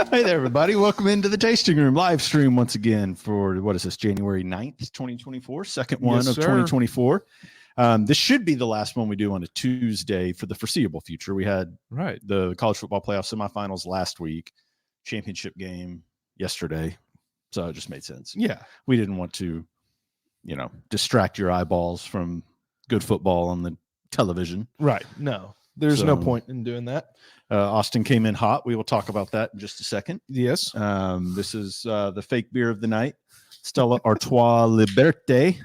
Hey there, everybody. Welcome into the Tasting Room live stream once again for, what is this, January 9th, 2024, second one of 2024. This should be the last one we do on a Tuesday for the foreseeable future. We had the college football playoff semifinals last week, championship game yesterday, so it just made sense. Yeah. We didn't want to, distract your eyeballs from good football on the television. Right. No, there's no point in doing that. Austin came in hot. We will talk about that in just a second. Yes. This is the fake beer of the night, Stella Artois Liberte,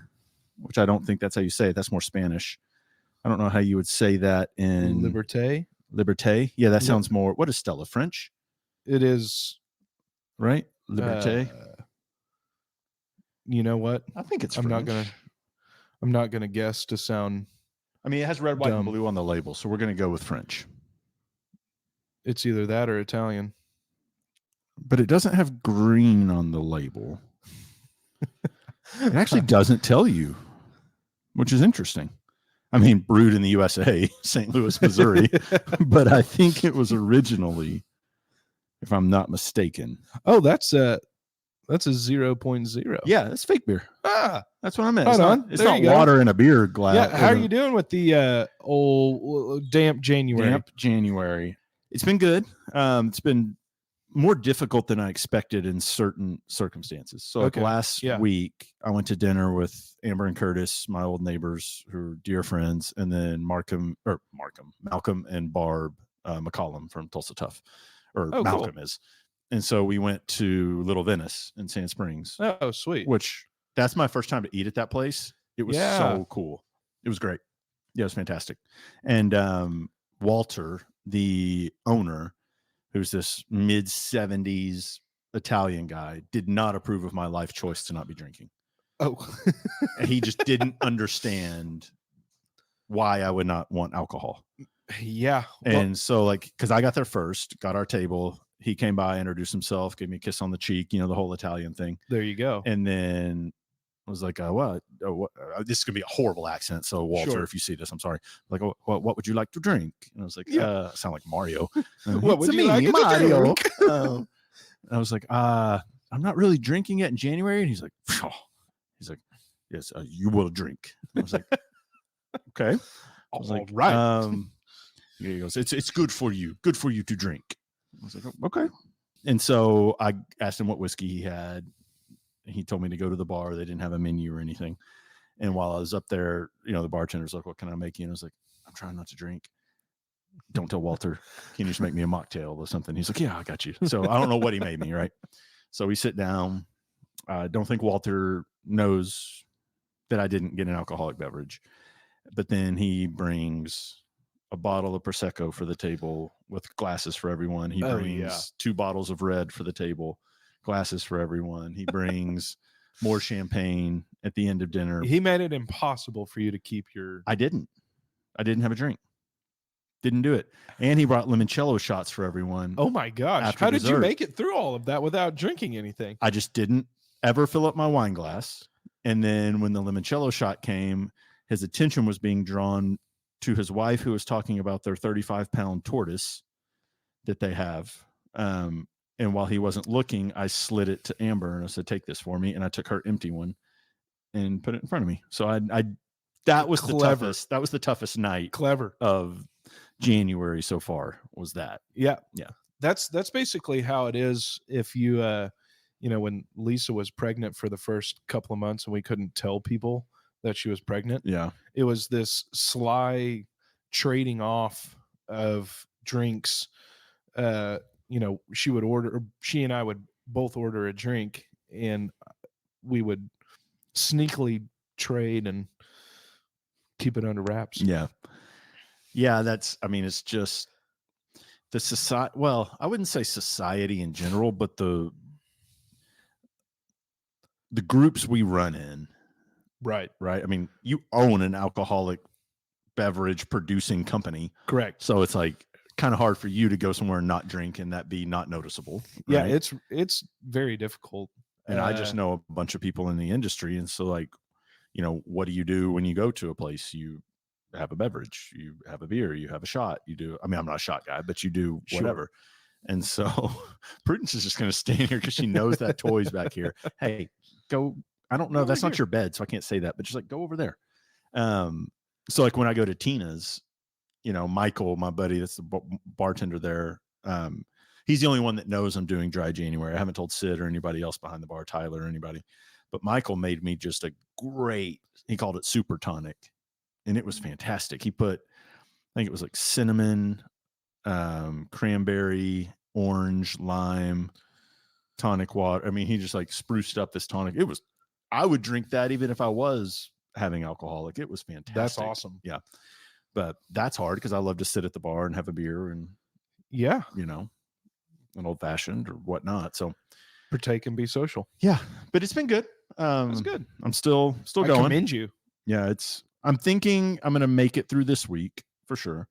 which I don't think that's how you say it. That's more Spanish. I don't know how you would say that in Liberté. Liberté. Yeah, that sounds more. What is Stella? French? It is, right? Liberté. You know what? I think it's. I'm not gonna guess to sound. I mean, it has red, white, and blue on the label, so we're gonna go with French. It's either that or Italian. But it doesn't have green on the label. It actually doesn't tell you, which is interesting. I mean, brewed in the USA, St. Louis, Missouri, but I think it was originally, if I'm not mistaken. Oh, that's a 0.0. Yeah, it's fake beer. That's what I meant. It's not go. Water in a beer glass. Yeah, how are you doing with the old damp January? Damp January. It's been good. It's been more difficult than I expected in certain circumstances. So like last week, I went to dinner with Amber and Curtis, my old neighbors who are dear friends, and then Malcolm and Barb McCollum from Tulsa Tough, or Malcolm is. And so we went to Little Venice in Sand Springs. Oh, sweet. Which that's my first time to eat at that place. It was so cool. It was great. Yeah, it was fantastic. And Walter, the owner, who's this mid-70s Italian guy, did not approve of my life choice to not be drinking. Oh. And he just didn't understand why I would not want alcohol. Yeah. And so, because I got there first, got our table. He came by, introduced himself, gave me a kiss on the cheek, the whole Italian thing. There you go. And then I was like, what? This is going to be a horrible accent. So, Walter, if you see this, I'm sorry. Like, what would you like to drink? And I was like, I sound like Mario. What would you like to drink? And I was like, I'm not really drinking yet in January. And he's like, yes, you will drink. And I was like, okay. I was like, right. He goes, it's good for you to drink. I was like, okay. And so I asked him what whiskey he had. He told me to go to the bar. They didn't have a menu or anything. And while I was up there, the bartender's like, what can I make you? And I was like, I'm trying not to drink. Don't tell Walter. Can you just make me a mocktail or something? He's like, yeah, I got you. So I don't know what he made me, right? So we sit down. I don't think Walter knows that I didn't get an alcoholic beverage. But then he brings a bottle of Prosecco for the table with glasses for everyone. He brings 2 bottles of red for the table, glasses for everyone. He brings more champagne at the end of dinner. He made it impossible for you to keep your... I didn't have a drink. Didn't do it. And he brought limoncello shots for everyone. Oh my gosh. How did you make it through all of that without drinking anything? I just didn't ever fill up my wine glass. And then when the limoncello shot came, his attention was being drawn to his wife, who was talking about their 35-pound tortoise that they have. And while he wasn't looking, I slid it to Amber and I said, take this for me. And I took her empty one and put it in front of me. So that was the toughest night of January so far, was that. Yeah. That's basically how it is. If you, when Lisa was pregnant for the first couple of months and we couldn't tell people that she was pregnant. Yeah. It was this sly trading off of drinks. She and I would both order a drink and we would sneakily trade and keep it under wraps. Yeah. Yeah. It's just the society. Well, I wouldn't say society in general, but the groups we run in. Right. I mean, you own an alcoholic beverage producing company. Correct. So it's like kind of hard for you to go somewhere and not drink and that be not noticeable. Right? Yeah, it's very difficult. And I just know a bunch of people in the industry. And so what do you do when you go to a place? You have a beverage, you have a beer, you have a shot, you do. I mean, I'm not a shot guy, but you do whatever. And so Prudence is just going to stand here because she knows that toy's back here. Hey, go. I don't know. Go That's over not here. your bed, so I can't say that. But she's like, go over there. So like when I go to Tina's, Michael, my buddy, that's the bartender there. He's the only one that knows I'm doing dry January. I haven't told Sid or anybody else behind the bar, Tyler or anybody. But Michael made me just a great, he called it super tonic. And it was fantastic. He put, I think it was like cinnamon, cranberry, orange, lime, tonic water. I mean, he just like spruced up this tonic. I would drink that even if I was having alcoholic. It was fantastic. That's awesome. Yeah. But that's hard because I love to sit at the bar and have a beer and, Yeah. an old fashioned or whatnot. So partake and be social. Yeah. But it's been good. That's good. I'm still I going. commend you. Yeah. I'm thinking I'm going to make it through this week for sure.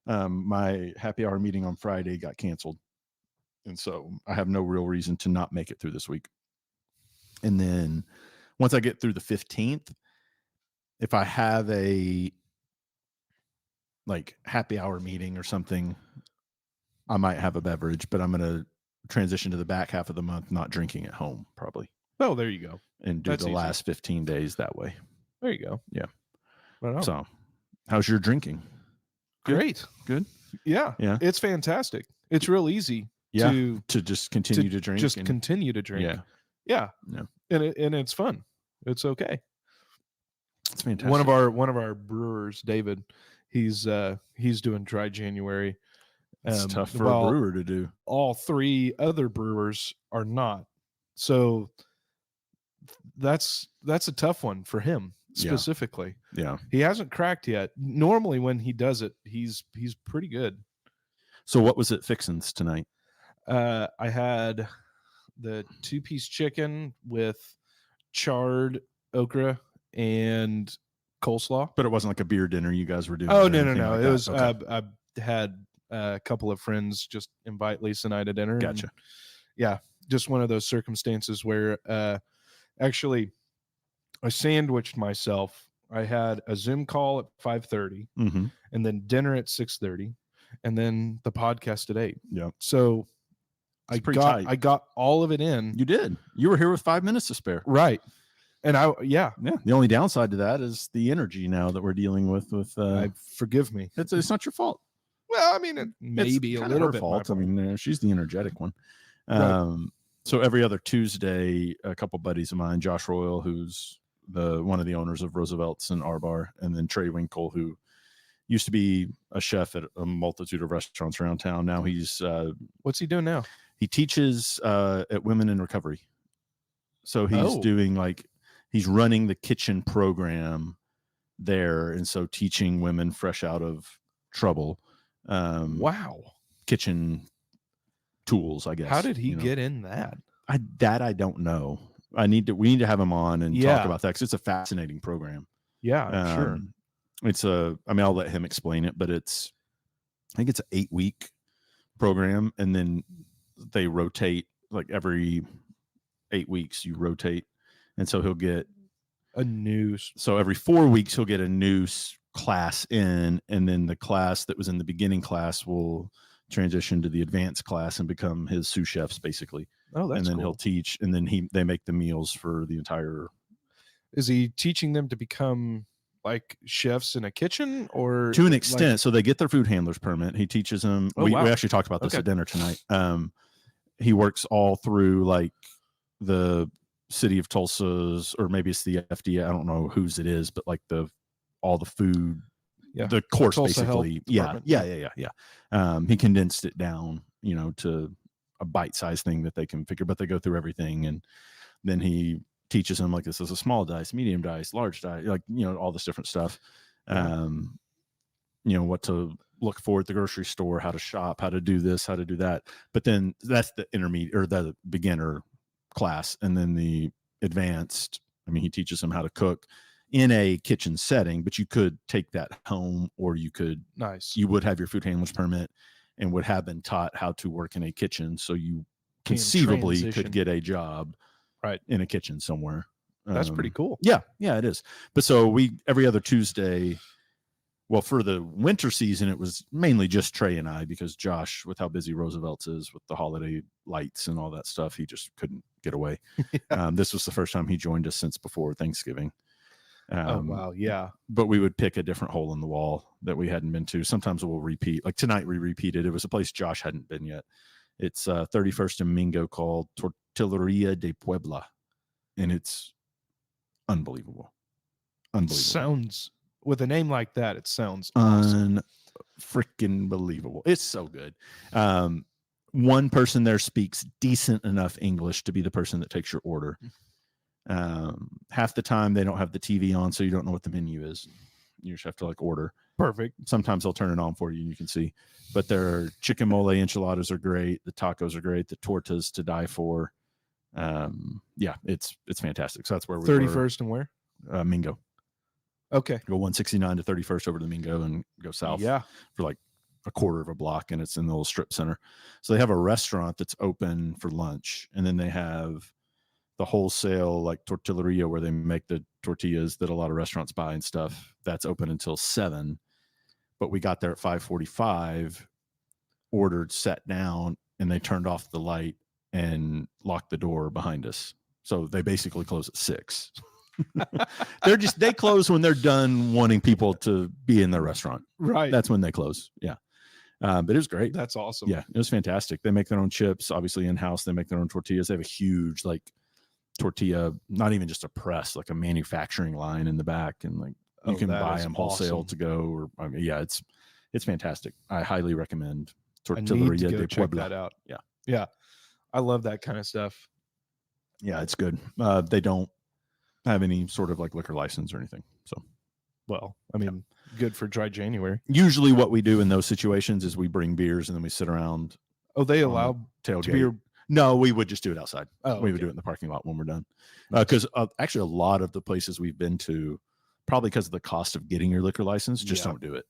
My happy hour meeting on Friday got canceled. And so I have no real reason to not make it through this week. And then once I get through the 15th, if I have a like happy hour meeting or something, I might have a beverage, but I'm going to transition to the back half of the month, not drinking at home probably. Oh, there you go. And do the last 15 days that way. There you go. Yeah. Right on. So how's your drinking? Great. Good. Yeah. Yeah. It's fantastic. It's real easy to just continue to drink. Just continue to drink. Yeah. Yeah. Yeah. And it's fun. It's okay. It's fantastic. One of our brewers, David, he's doing dry January. It's tough for a brewer to do. All three other brewers are not. So that's a tough one for him specifically. Yeah. He hasn't cracked yet. Normally when he does it, he's pretty good. So what was it fixins tonight? I had the 2-piece chicken with charred okra and coleslaw. But it wasn't like a beer dinner you guys were doing. Oh, no. Like it was, okay. I had a couple of friends just invite Lisa and I to dinner. Gotcha. Yeah. Just one of those circumstances where, actually I sandwiched myself. I had a Zoom call at 5:30 and then dinner at 6:30 and then the podcast at 8. Yeah. So I got all of it in. You did. You were here with 5 minutes to spare. Right. And The only downside to that is the energy now that we're dealing with. Forgive me. It's not your fault. Well, I mean, it may be a little bit fault. I mean, she's the energetic one. Right. So every other Tuesday, a couple buddies of mine, Josh Royal, who's one of the owners of Roosevelt's and R Bar, and then Trey Winkle, who used to be a chef at a multitude of restaurants around town. Now he's what's he doing now? He teaches at Women in Recovery. So he's he's running the kitchen program there, and so teaching women fresh out of trouble. Wow. Kitchen tools, I guess. How did he get in that? I don't know. We need to have him on and talk about that because it's a fascinating program. Yeah, I'm sure. I'll let him explain it, but I think it's an 8-week program, and then they rotate like every 8 weeks you rotate. And so he'll get so every 4 weeks he'll get a new class in, and then the class that was in the beginning class will transition to the advanced class and become his sous chefs basically. Oh, that's and then cool. He'll teach, and then they make the meals for the entire. Is he teaching them to become like chefs in a kitchen, or to an extent? So they get their food handler's permit. He teaches them. We actually talked about this at dinner tonight. He works all through like the city of Tulsa's, or maybe it's the FDA. I don't know whose it is, but like all the food, the course Tulsa basically. Yeah. He condensed it down, to a bite-sized thing that they can figure, but they go through everything, and then he teaches them like this is a small dice, medium dice, large dice, like all this different stuff. What to look for at the grocery store, how to shop, how to do this, how to do that. But then that's the intermediate or the beginner class, and then the advanced. He teaches them how to cook in a kitchen setting, but you could take that home, or you would have your food handler's permit and would have been taught how to work in a kitchen, so you conceivably could get a job in a kitchen somewhere. That's pretty cool. Yeah, it is. But so every other Tuesday, Well, for the winter season, it was mainly just Trey and I, because Josh, with how busy Roosevelt's is with the holiday lights and all that stuff, he just couldn't get away. Yeah. This was the first time he joined us since before Thanksgiving. Oh, wow. Yeah. But we would pick a different hole in the wall that we hadn't been to. Sometimes we'll repeat. Like tonight, we repeated. It was a place Josh hadn't been yet. It's 31st and Mingo, called Tortilleria de Puebla, and it's unbelievable. Sounds, with a name like that, it sounds awesome. Freaking believable. It's so good. One person there speaks decent enough English to be the person that takes your order. Half the time they don't have the TV on, so you don't know what the menu is. You just have to like order. Perfect. Sometimes they'll turn it on for you and you can see. But their chicken mole enchiladas are great. The tacos are great. The tortas to die for. Yeah, it's fantastic. So that's where we 31st and where? Mingo. Okay. Go 169 to 31st over to Mingo and go south. Yeah. For like a quarter of a block, and it's in the little strip center. So they have a restaurant that's open for lunch, and then they have the wholesale like tortilleria where they make the tortillas that a lot of restaurants buy and stuff. That's open until 7. But we got there at 5:45, ordered, sat down, and they turned off the light and locked the door behind us. So they basically close at 6. They close when they're done wanting people to be in their restaurant. Right. That's when they close. Yeah. But it was great. That's awesome. Yeah, it was fantastic. They make their own chips, obviously in-house. They make their own tortillas. They have a huge like tortilla, not even just a press, like a manufacturing line in the back, and like you can buy them wholesale to go. Or I mean, yeah, it's fantastic. I highly recommend Tortilleria de check Puebla. that out. Yeah, yeah, I love that kind of stuff. Yeah, it's good. They don't have any sort of like liquor license or anything. So, well, I mean, good for dry January. Usually, what we do in those situations is we bring beers and then we sit around. Oh, they allow tailgate. No, we would just do it outside. Oh, we would do it in the parking lot when we're done. Because actually, a lot of the places we've been to, probably because of the cost of getting your liquor license, just don't do it.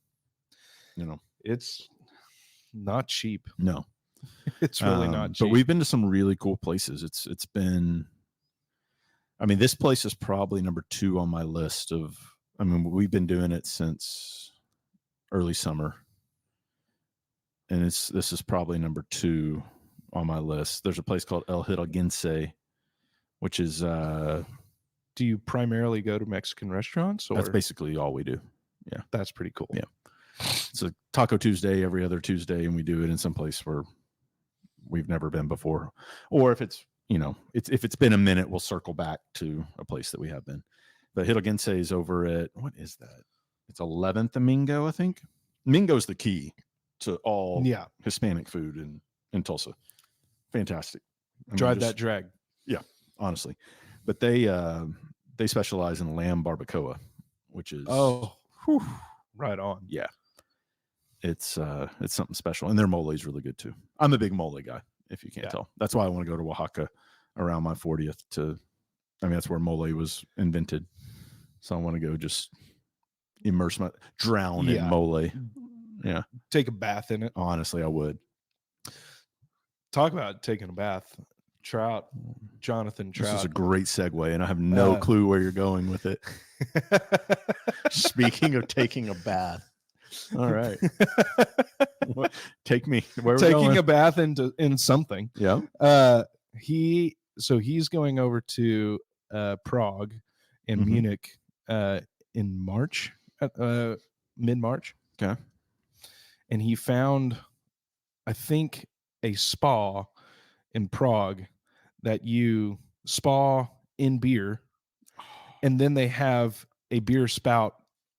You know, it's not cheap. No, it's really not cheap. But we've been to some really cool places. It's been. I mean, this place is probably number 2 on my list of. I mean, we've been doing it since early summer, and this is probably number 2 on my list. There's a place called El Hidalguense, which is. Do you primarily go to Mexican restaurants? Or? That's basically all we do. Yeah, that's pretty cool. Yeah, it's a Taco Tuesday every other Tuesday, and we do it in some place where we've never been before, or if it's. If it's been a minute, we'll circle back to a place that we have been. But Hidalguense is over at, what is that? It's 11th and Mingo, I think. Mingo's the key to all Hispanic food in Tulsa. Fantastic. Drive that drag. Yeah, honestly. But they specialize in lamb barbacoa, which is right on. Yeah. It's something special. And their mole is really good too. I'm a big mole guy. If you can't tell. That's why I want to go to Oaxaca around my 40th that's where mole was invented. So I want to go just drown in mole. Yeah. Take a bath in it. Honestly, I would. Talk about taking a bath. Jonathan Trout. This is a great segue, and I have no clue where you're going with it. Speaking of taking a bath. All right. Take me. Where are we taking going? A bath in something. Yeah. He's going over to Prague and Munich in March, mid-March. Okay. And he found, I think, a spa in Prague that you spa in beer, and then they have a beer spout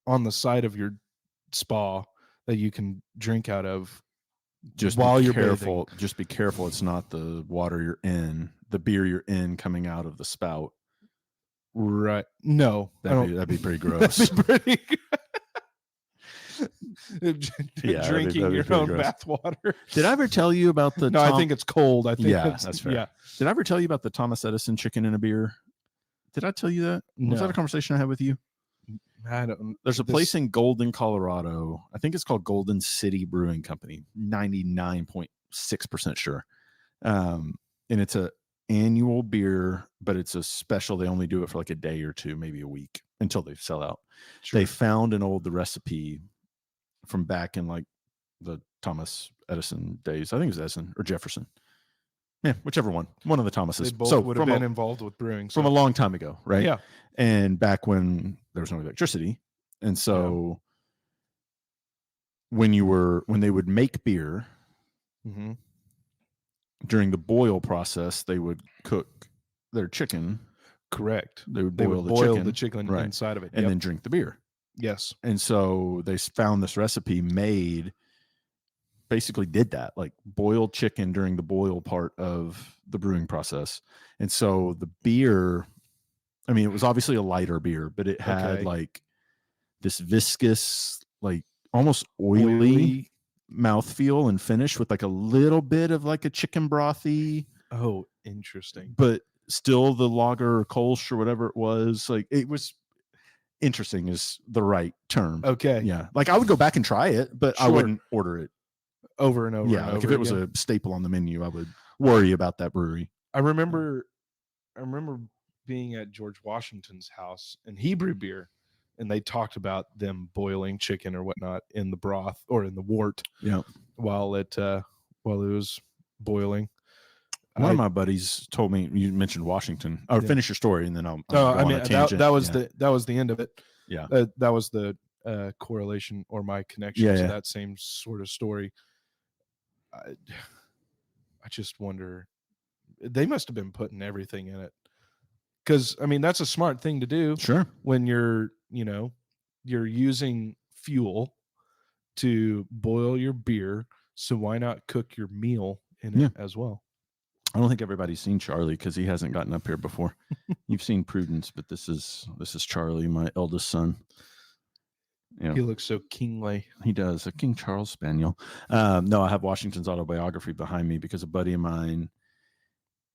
on the side of your spa that you can drink out of. Just while you're careful. Bathing. Just be careful. It's not the water you're in, the beer you're in coming out of the spout. Right. No, that'd be pretty gross. That'd be pretty... drinking your own bath water. Did I ever tell you about the? No, I think it's cold. I think that's fair. Yeah. Did I ever tell you about the Thomas Edison chicken in a beer? Did I tell you that? No. Was that a conversation I had with you? I don't. There's a place in Golden, Colorado. I think it's called Golden City Brewing Company. 99.6% sure. And it's a annual beer, but it's a special. They only do it for like a day or two, maybe a week until they sell out. Sure. They found the recipe from back in like the Thomas Edison days. I think it was Edison or Jefferson. Yeah, whichever one of the Thomases. They both So would have been involved with brewing. From a long time ago, right? Yeah. And back when there was no electricity. And so when they would make beer, during the boil process, they would cook their chicken. Correct. They would boil the chicken right, inside of it. and then drink the beer. Yes. And so they found this recipe basically did that, like boiled chicken during the boil part of the brewing process. And so the beer, I mean, it was obviously a lighter beer, but it had like this viscous, like almost oily mouthfeel and finish with like a little bit of like a chicken brothy. Oh, interesting. But still the lager or Kolsch or whatever it was, like it was interesting is the right term. Okay. Yeah. Like I would go back and try it, but I wouldn't order it over and over. Yeah. And like over if it was a staple on the menu, I would worry about that brewery. I remember being at George Washington's house and he brewed beer, and they talked about them boiling chicken or whatnot in the broth or in the wort. Yeah. While it was boiling. One of my buddies told me, you mentioned Washington. Or finish your story, and then I'll go I mean, on a tangent. that was the end of it. Yeah. That was the correlation or my connection to that same sort of story. I just wonder, they must have been putting everything in it. Because, I mean, that's a smart thing to do. Sure. When you're using fuel to boil your beer. So why not cook your meal in it as well? I don't think everybody's seen Charlie because he hasn't gotten up here before. You've seen Prudence, but this is Charlie, my eldest son. You know, he looks so kingly. He does, a King Charles Spaniel. No, I have Washington's autobiography behind me because a buddy of mine,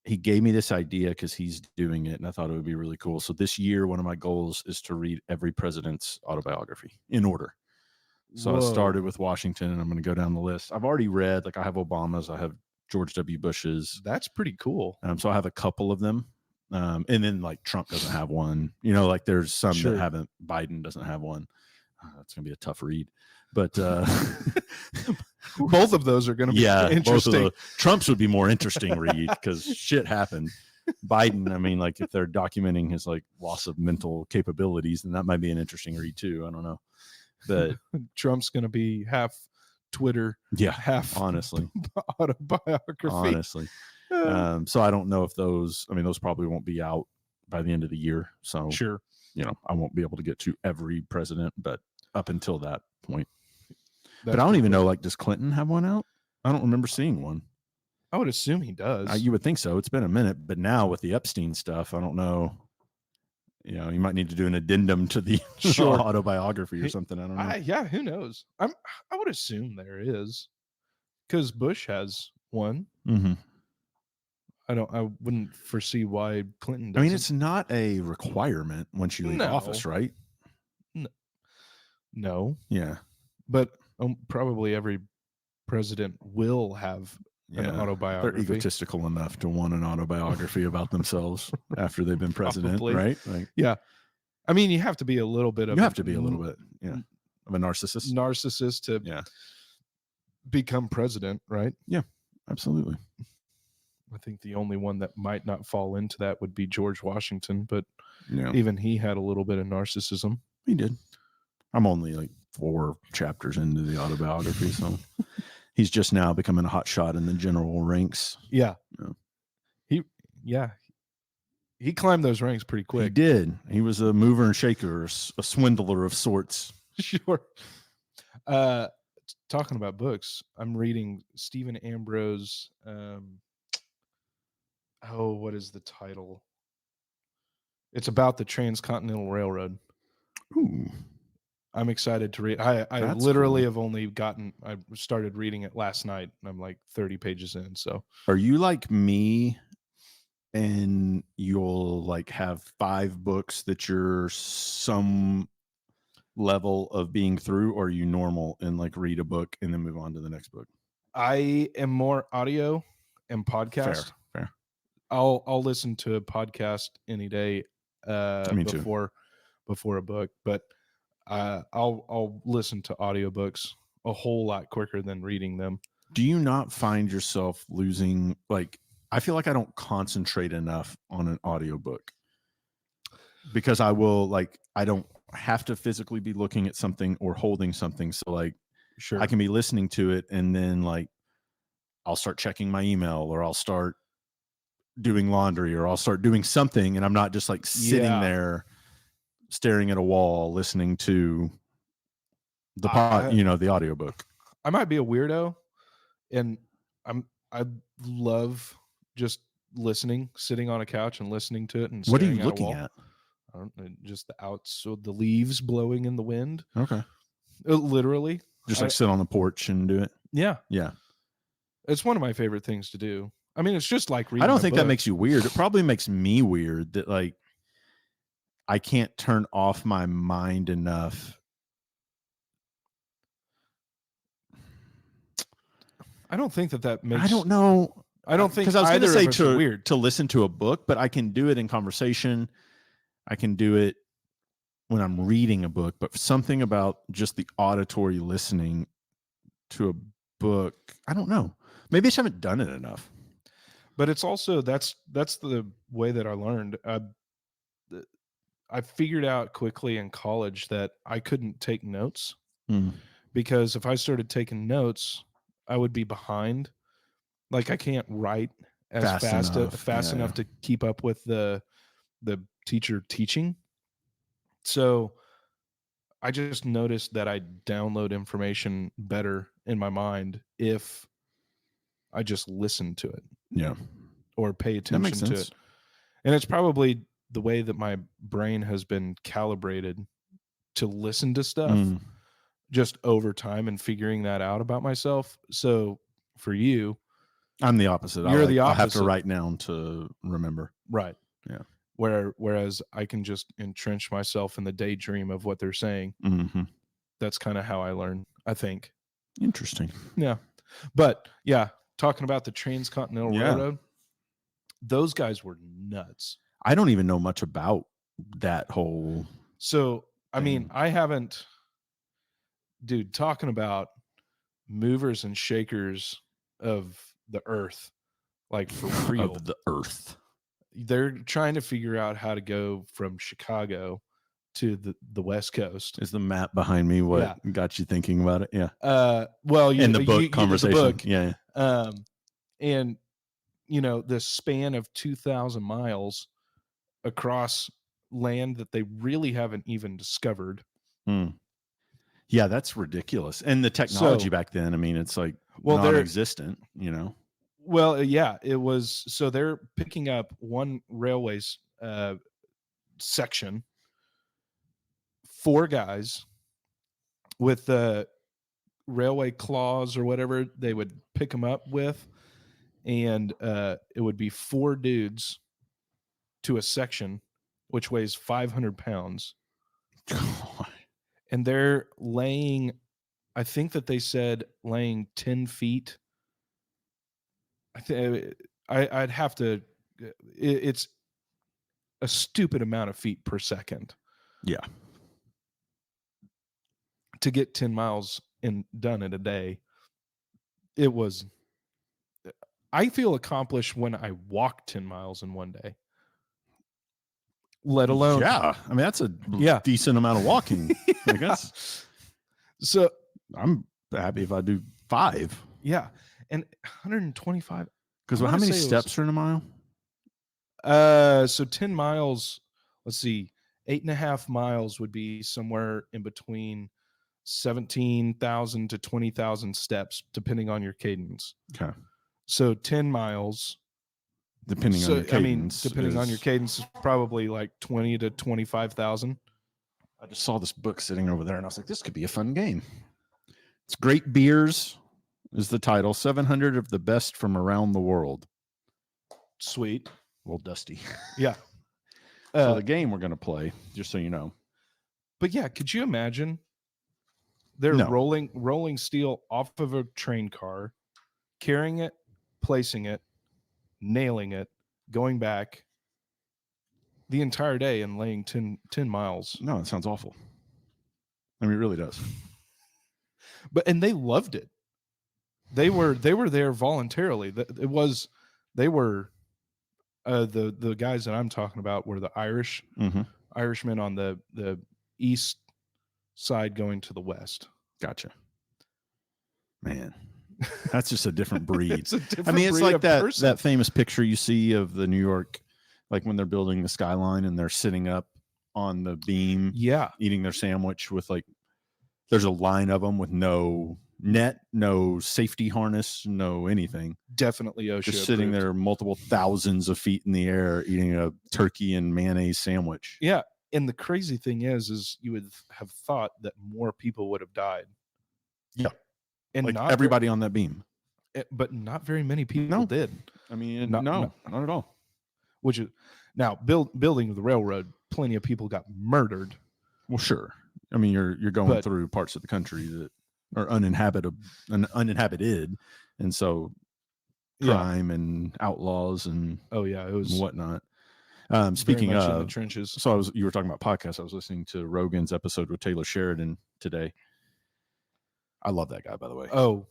he gave me this idea because he's doing it, and I thought it would be really cool. So this year, one of my goals is to read every president's autobiography in order. So I started with Washington, and I'm going to go down the list. I've already read, like I have Obama's, I have George W. Bush's. That's pretty cool. So I have a couple of them. And then like Trump doesn't have one, you know, like there's some that haven't, Biden doesn't have one. That's going to be a tough read, but both of those are going to be interesting. Trump's would be more interesting read because shit happened. Biden, I mean, like if they're documenting his like loss of mental capabilities, then that might be an interesting read too. I don't know, but Trump's going to be half Twitter, half honestly autobiography. Honestly, so I don't know if those probably won't be out by the end of the year. So you know, I won't be able to get to every president, but up until that point. But I don't even know, like, does Clinton have one out? I don't remember seeing one. I would assume he does. You would think so. It's been a minute, but now with the Epstein stuff, I don't know. You know, you might need to do an addendum to the autobiography or something. I don't know. Who knows? I would assume there is, because Bush has one. Mm-hmm. I wouldn't foresee why Clinton doesn't. I mean, it's not a requirement once you leave office, right? No. Yeah. But probably every president will have an autobiography. They're egotistical enough to want an autobiography about themselves after they've been president, right? Like, yeah. I mean, you have to be a little bit of of a narcissist. Narcissist to become president, right? Yeah, absolutely. I think the only one that might not fall into that would be George Washington, but even he had a little bit of narcissism. He did. I'm only like 4 chapters into the autobiography, so he's just now becoming a hot shot in the general ranks. Yeah. He climbed those ranks pretty quick. He did. He was a mover and shaker, a swindler of sorts. Sure. Talking about books, I'm reading Stephen Ambrose. What is the title? It's about the Transcontinental Railroad. Ooh. I'm excited to read. I literally have only I started reading it last night. And I'm like 30 pages in. So are you like me and you'll like have 5 books that you're some level of being through, or are you normal and like read a book and then move on to the next book? I am more audio and podcast. Fair. I'll listen to a podcast any day before a book, but I'll listen to audiobooks a whole lot quicker than reading them. Do you not find yourself losing, like, I feel like I don't concentrate enough on an audiobook because I will, like, I don't have to physically be looking at something or holding something. So, like, Sure. I can be listening to it and then, like, I'll start checking my email or I'll start doing laundry or I'll start doing something, and I'm not just like sitting there staring at a wall listening to the the audiobook. I might be a weirdo, and I love just listening, sitting on a couch and listening to it and What are you staring at a looking wall. at? I don't know, just so the leaves blowing in the wind. Okay. Literally. Just like sit on the porch and do it. Yeah. Yeah. It's one of my favorite things to do. I mean, it's just like reading. I don't think that makes you weird. It probably makes me weird that, like, I can't turn off my mind enough. I don't think that makes. I don't know. I don't think, because I was going to say weird to listen to a book, but I can do it in conversation. I can do it when I'm reading a book, but something about just the auditory listening to a book, I don't know. Maybe I just haven't done it enough. But it's also that's the way that I learned. I figured out quickly in college that I couldn't take notes because if I started taking notes, I would be behind. Like, I can't write as fast enough to keep up with the teacher teaching. So I just noticed that I download information better in my mind if I just listen to it. Yeah. Or pay attention to it. And it's probably the way that my brain has been calibrated to listen to stuff just over time and figuring that out about myself. So for you, I'm the opposite. You're the opposite. I have to write down to remember. Right. Yeah. Whereas I can just entrench myself in the daydream of what they're saying. Mm-hmm. That's kind of how I learn, I think. Interesting. Yeah. But yeah, talking about the Transcontinental Railroad, those guys were nuts. I don't even know much about that whole. So, I mean, I haven't, dude, talking about movers and shakers of the earth, like for real. Of the earth. They're trying to figure out how to go from Chicago to the West Coast. Is the map behind me what got you thinking about it? Yeah. Well, in the book conversation. The book, yeah. And the span of 2,000 miles across land that they really haven't even discovered. Yeah, that's ridiculous. And the technology back then, I mean, it's like non-existent, Well, yeah, it was. So they're picking up one railway's section, 4 guys with the railway claws or whatever they would pick them up with, and it would be 4 dudes to a section, which weighs 500 pounds. God. And they're laying, I think that they said laying 10 feet. I'd have to, it's a stupid amount of feet per second. Yeah. To get 10 miles done in a day. I feel accomplished when I walk 10 miles in one day. Let alone. Yeah. I mean, that's a decent amount of walking. I guess. So I'm happy if I do 5. Yeah. And 125. Because how many steps are in a mile? So 10 miles, let's see, 8.5 miles would be somewhere in between 17,000 to 20,000 steps, depending on your cadence. Okay. So 10 miles. Depending on your cadence. Depending on your cadence is probably like 20 to 25,000. I just saw this book sitting over there and I was like, this could be a fun game. It's Great Beers is the title. 700 of the best from around the world. Sweet. Well, Dusty. Yeah. So the game we're going to play, just so you know. But yeah, could you imagine? They're rolling steel off of a train car, carrying it, placing it, nailing it, going back the entire day and laying 10 miles. No, it sounds awful. I mean, it really does. and they loved it. They were there voluntarily. They were the guys that I'm talking about were the Irishmen on the east side going to the west. Gotcha. Man, that's just a different breed. It's a different I mean, it's breed like of that person. that famous picture you see of the New York, like when they're building the skyline and they're sitting up on the beam, eating their sandwich with like, there's a line of them with no net, no safety harness, no anything. Definitely OSHA just sitting approved. there multiple thousands of feet in the air eating a turkey and mayonnaise sandwich. Yeah. And the crazy thing is you would have thought that more people would have died. Yeah. And like not everybody on that beam. But not very many people did. I mean, not at all. Which is now building the railroad, plenty of people got murdered. Well, sure. I mean, you're going through parts of the country that are uninhabited, and so crime and outlaws and it was whatnot. Speaking of in the trenches, so you were talking about podcasts. I was listening to Rogan's episode with Taylor Sheridan today. I love that guy, by the way. Oh,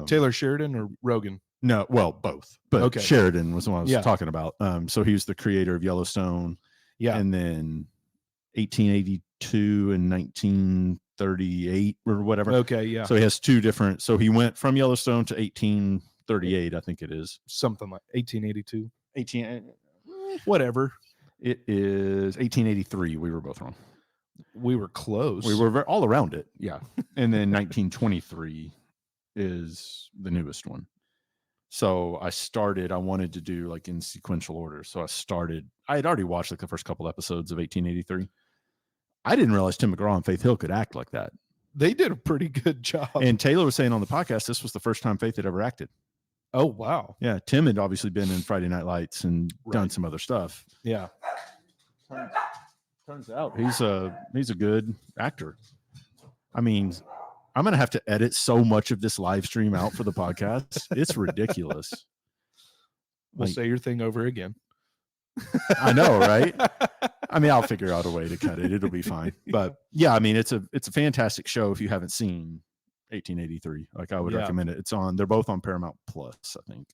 Taylor Sheridan or Rogan? No, well, both. But Sheridan was the one I was talking about. So he was the creator of Yellowstone. Yeah. And then 1882 and 1938 or whatever. Okay, yeah. So he has two different. So he went from Yellowstone to 1838, I think it is. Something like 1882. Whatever. It is 1883. We were both wrong. We were close. We were all around it. Yeah. And then 1923 is the newest one. So I wanted to do like in sequential order. So I had already watched like the first couple episodes of 1883. I didn't realize Tim McGraw and Faith Hill could act like that. They did a pretty good job. And Taylor was saying on the podcast, this was the first time Faith had ever acted. Oh, wow. Yeah. Tim had obviously been in Friday Night Lights and done some other stuff. Yeah. Turns out he's a good actor. I mean, I'm going to have to edit so much of this live stream out for the podcast. It's ridiculous. We'll say your thing over again. I know, right? I mean, I'll figure out a way to cut it. It'll be fine. But yeah, I mean, it's a fantastic show if you haven't seen 1883. Like I would recommend it. They're both on Paramount Plus, I think.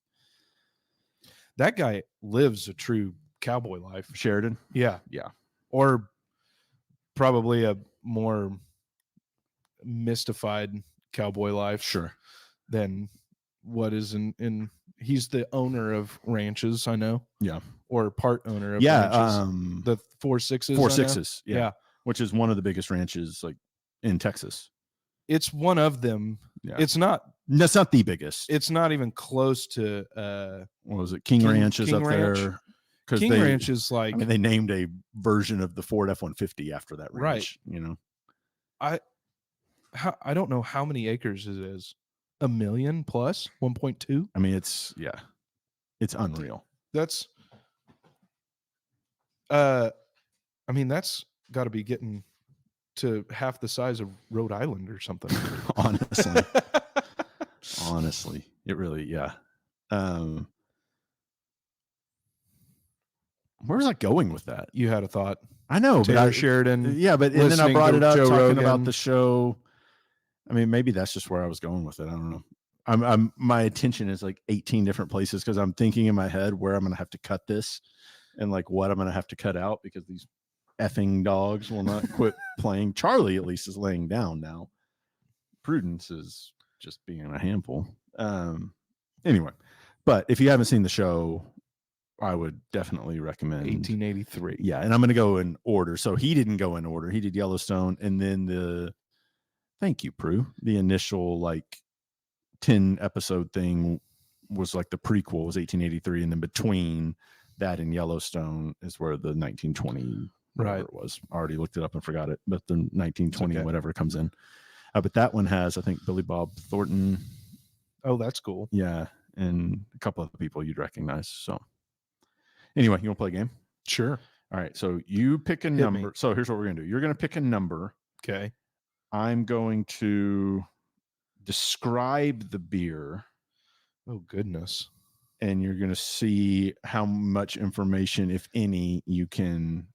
That guy lives a true cowboy life. Sheridan? Yeah. Yeah. Or probably a more mystified cowboy life. Sure. Than what is in he's the owner of ranches, I know. Yeah. Or part owner of ranches. The 4.6s. 4.6s. Yeah. Which is one of the biggest ranches like in Texas. It's one of them. Yeah. That's not the biggest. It's not even close to what was it? King Ranch is up Ranch. There. King Ranch is like, I mean, they named a version of the Ford F-150 after that ranch. Right. You know, I don't know how many acres it is. 1 million plus 1.2. I mean, it's unreal. That's I mean, that's got to be getting to half the size of Rhode Island or something. Honestly, it really, yeah. Where was I going with that? You had a thought. I know, Taylor Sheridan. Yeah, but and then I brought it up Joe talking Rogan. about the show. I mean, maybe that's just where I was going with it. I don't know. My attention is like 18 different places because I'm thinking in my head where I'm going to have to cut this and like what I'm going to have to cut out because these effing dogs will not quit playing. Charlie at least is laying down now. Prudence is just being a handful. Anyway, but if you haven't seen the show, I would definitely recommend 1883. Yeah, and I'm going to go in order. So he didn't go in order. He did Yellowstone, and then thank you, Prue. The initial like 10 episode thing was like the prequel was 1883, and then between that and Yellowstone is where the 1920 whatever it was. I already looked it up and forgot it, but the 1920 whatever comes in. But that one has, I think, Billy Bob Thornton. Oh, that's cool. Yeah, and a couple of people you'd recognize. So anyway, you want to play a game? Sure. All right. So you pick a number. So here's what we're going to do. You're going to pick a number. Okay. I'm going to describe the beer. Oh, goodness. And you're going to see how much information, if any,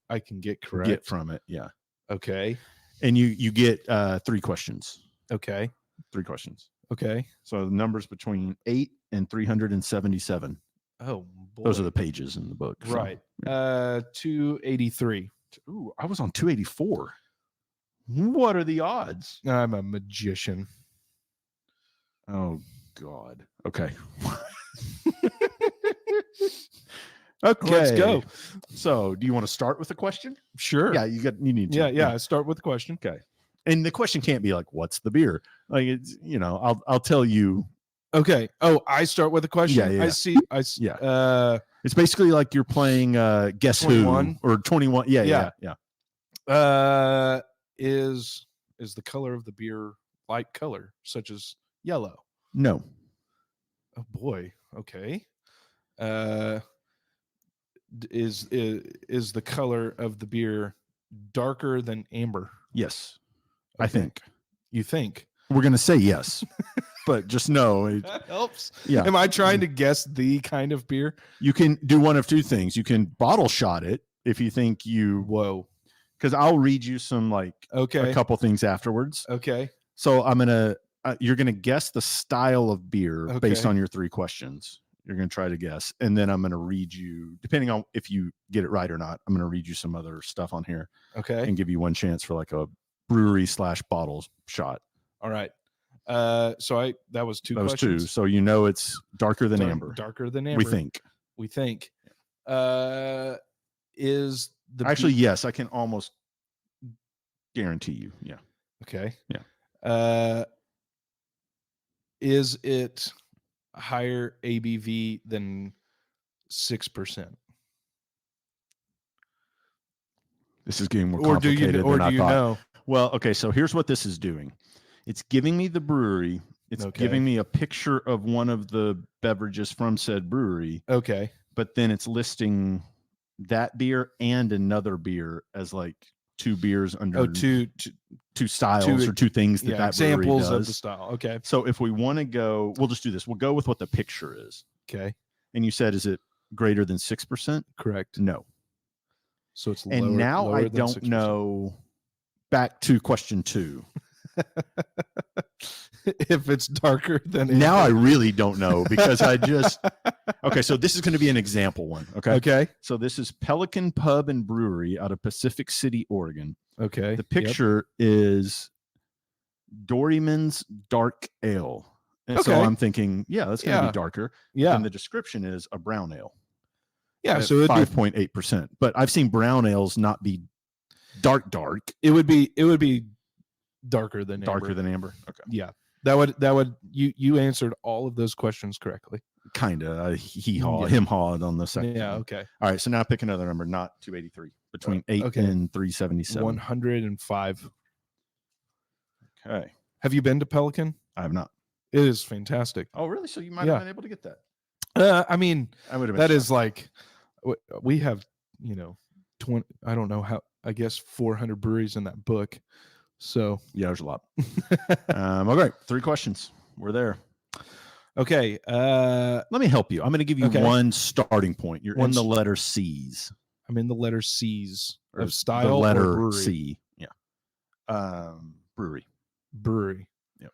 I can get correct. Get from it. Yeah. Okay. And you get 3 questions. Okay. 3 questions. Okay. So the numbers between 8 and 377. Oh, boy. Those are the pages in the book. So, Right. yeah. 283. Ooh, I was on 284. What are the odds? I'm a magician. Oh, God. Okay. Okay. Let's go. So, do you want to start with a question? Sure. Yeah, you need to. Yeah. Start with the question. Okay. And the question can't be like, what's the beer? Like, it's, I'll tell you. Okay. Oh, I start with a question. Yeah. I see. Yeah. It's basically like you're playing Guess 21? Who or 21. Yeah. Is the color of the beer light color, such as yellow? No. Oh boy. Okay. Is the color of the beer darker than amber? Yes. Okay. I think. You think? We're going to say yes, but just know. That helps. Yeah. Am I trying to guess the kind of beer? You can do one of 2 things. You can bottle shot it if you think Whoa. Because I'll read you some a Okay. couple things afterwards. Okay. So you're going to guess the style of beer based on your 3 questions. You're going to try to guess. And then I'm going to read you, depending on if you get it right or not, I'm going to read you some other stuff on here. Okay. And give you one chance for like a brewery / bottle shot. All right. That was 2 questions. 2. So it's darker than amber. Darker than amber. We think. Is the Actually, yes, I can almost guarantee you. Yeah. Okay. Yeah. Is it higher ABV than 6%? This is getting more complicated than I thought. Know? Well, okay, so here's what this is doing. It's giving me the brewery. It's giving me a picture of one of the beverages from said brewery. Okay. But then it's listing that beer and another beer as like 2 beers under two styles or 2 things that examples brewery does. Of the style. Okay. So if we want to go, we'll just do this. We'll go with what the picture is. Okay. And you said, is it greater than 6%? Correct. No. So it's lower. And now I don't 6%. Know. Back to question 2. If it's darker than now I really don't know because I just okay, so this is going to be an example one. Okay. So this is Pelican Pub and Brewery out of Pacific City, Oregon. Okay. The picture is Doryman's Dark Ale. And so I'm thinking, that's going to be darker. Yeah. And the description is a brown ale. Yeah, so it's 5.8%. But I've seen brown ales not be dark. It would be darker than amber. Okay. Yeah. That would you answered all of those questions correctly. Kinda. Him hawed on the second. Yeah. one. Okay. All right. So now pick another number, not 283. Between 8 and 377. 105. Okay. Have you been to Pelican? I have not. It is fantastic. Oh, really? So you might have been able to get that. I mean, I would have. That is like we have 20. I don't know how. I guess 400 breweries in that book. So yeah, there's a lot. Okay, 3 questions. We're there. Okay. Let me help you. I'm going to give you one starting point. You're in the letter C's. I'm in the letter C's or of style. The letter or brewery? C. Yeah. Brewery. Yep.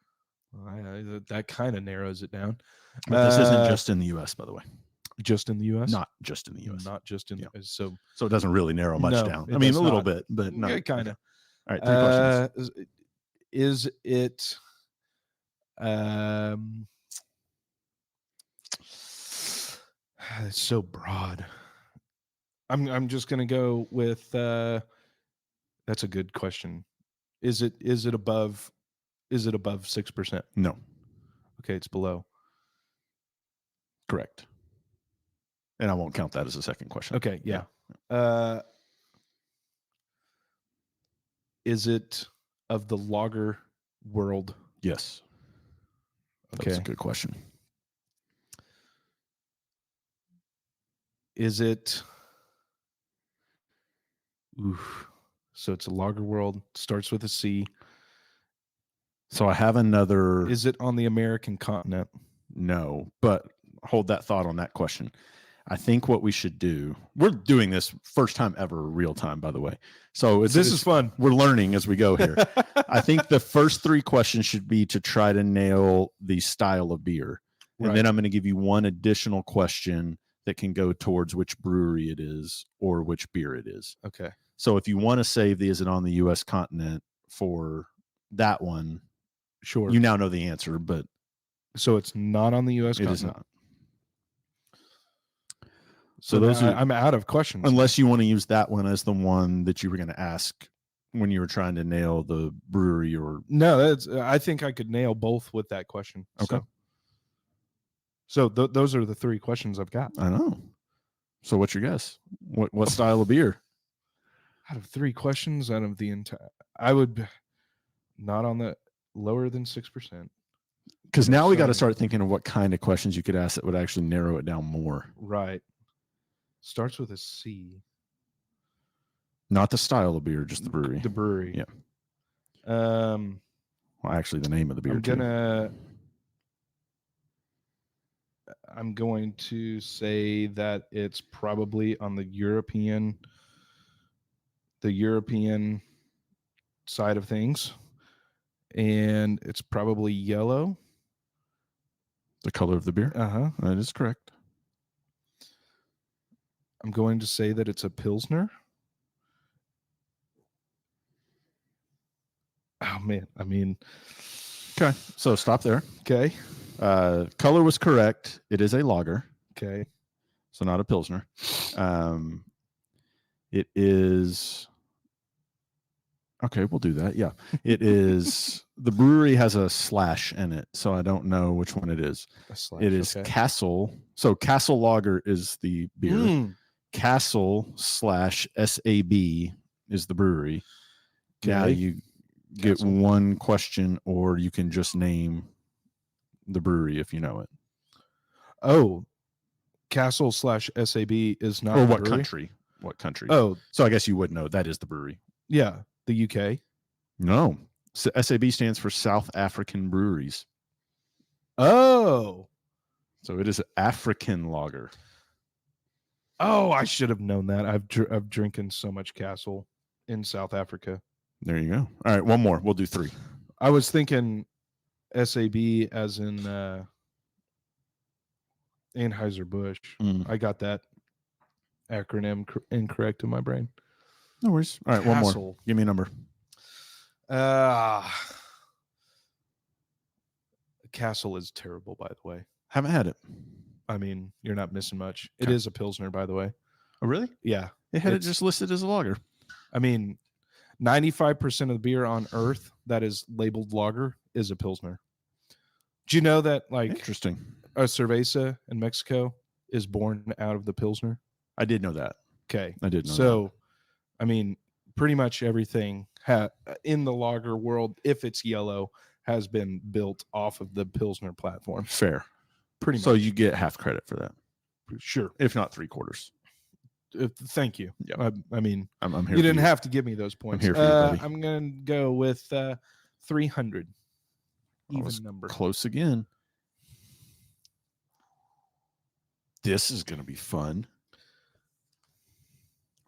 Well, that kind of narrows it down. But this isn't just in the U.S., by the way. Just in the U.S. Not just in the U.S. Not just in. So it doesn't really narrow much down. I mean, a little bit, but not kind of. All right, 3 questions. Is it? It's so broad. I'm just gonna go with. That's a good question. Is it above 6%? No. Okay, it's below. Correct. And I won't count that as a second question. Okay, yeah. Is it of the lager world? Yes. Okay. That's a good question. Is it? Oof. So it's a lager world. Starts with a C. So I have another. Is it on the American continent? No, but hold that thought on that question. I think what we should do, we're doing this first time ever real time, by the way. So This is fun. We're learning as we go here. I think the first 3 questions should be to try to nail the style of beer. And then I'm going to give you one additional question that can go towards which brewery it is or which beer it is. Okay. So if you want to save the is it on the U.S. continent for that one, sure. You now know the answer, but so it's not on the U.S. continent. It is not. So those I'm out of questions. Unless you want to use that one as the one that you were going to ask when you were trying to nail the brewery or no, I think I could nail both with that question. Okay. So those are the 3 questions I've got. I know. So what's your guess? What style of beer? Out of 3 questions, out of the entire, I would not on the lower than 6%. Because now we got to start thinking of what kind of questions you could ask that would actually narrow it down more. Right. Starts with a C. Not the style of beer, just the brewery. The brewery. Yeah. Well, actually, the name of the beer. I'm going to say that it's probably on the European side of things, and it's probably yellow. The color of the beer? That is correct. I'm going to say that it's a Pilsner. Oh, man. I mean. Okay. So stop there. Okay. Color was correct. It is a lager. Okay. So not a Pilsner. It is. Okay, we'll do that. Yeah. It is. The brewery has a slash in it, so I don't know which one it is. It is okay. Castle. So Castle Lager is the beer. Castle /SAB is the brewery. Okay. Now you get one question, or you can just name the brewery if you know it. Oh, Castle /SAB is not. Or what country? What country? Oh, so I guess you would know that is the brewery. Yeah, the UK. No, so SAB stands for South African Breweries. Oh, so it is African lager. Oh, I should have known that. I've drinking so much Castle in South Africa. There you go. All right, one more. We'll do 3. I was thinking SAB as in Anheuser-Busch. I got that acronym incorrect in my brain. No worries. All right, Castle. One more. Give me a number. Castle is terrible, by the way. Haven't had it. I mean, you're not missing much. It is a Pilsner, by the way. Oh, really? Yeah. They had it just listed as a lager. I mean, 95% of the beer on Earth that is labeled lager is a Pilsner. Do you know that, like, interesting, a cerveza in Mexico is born out of the Pilsner? I did know that. Okay. I did know that. I mean, pretty much everything in the lager world, if it's yellow, has been built off of the Pilsner platform. Fair. Pretty much. So you get half credit for that. Sure. If not 3/4. Thank you. Yeah. I mean, I'm here. You didn't have to give me those points. I'm here for you, buddy. I'm going to go with 300. Even number. Close again. This is going to be fun.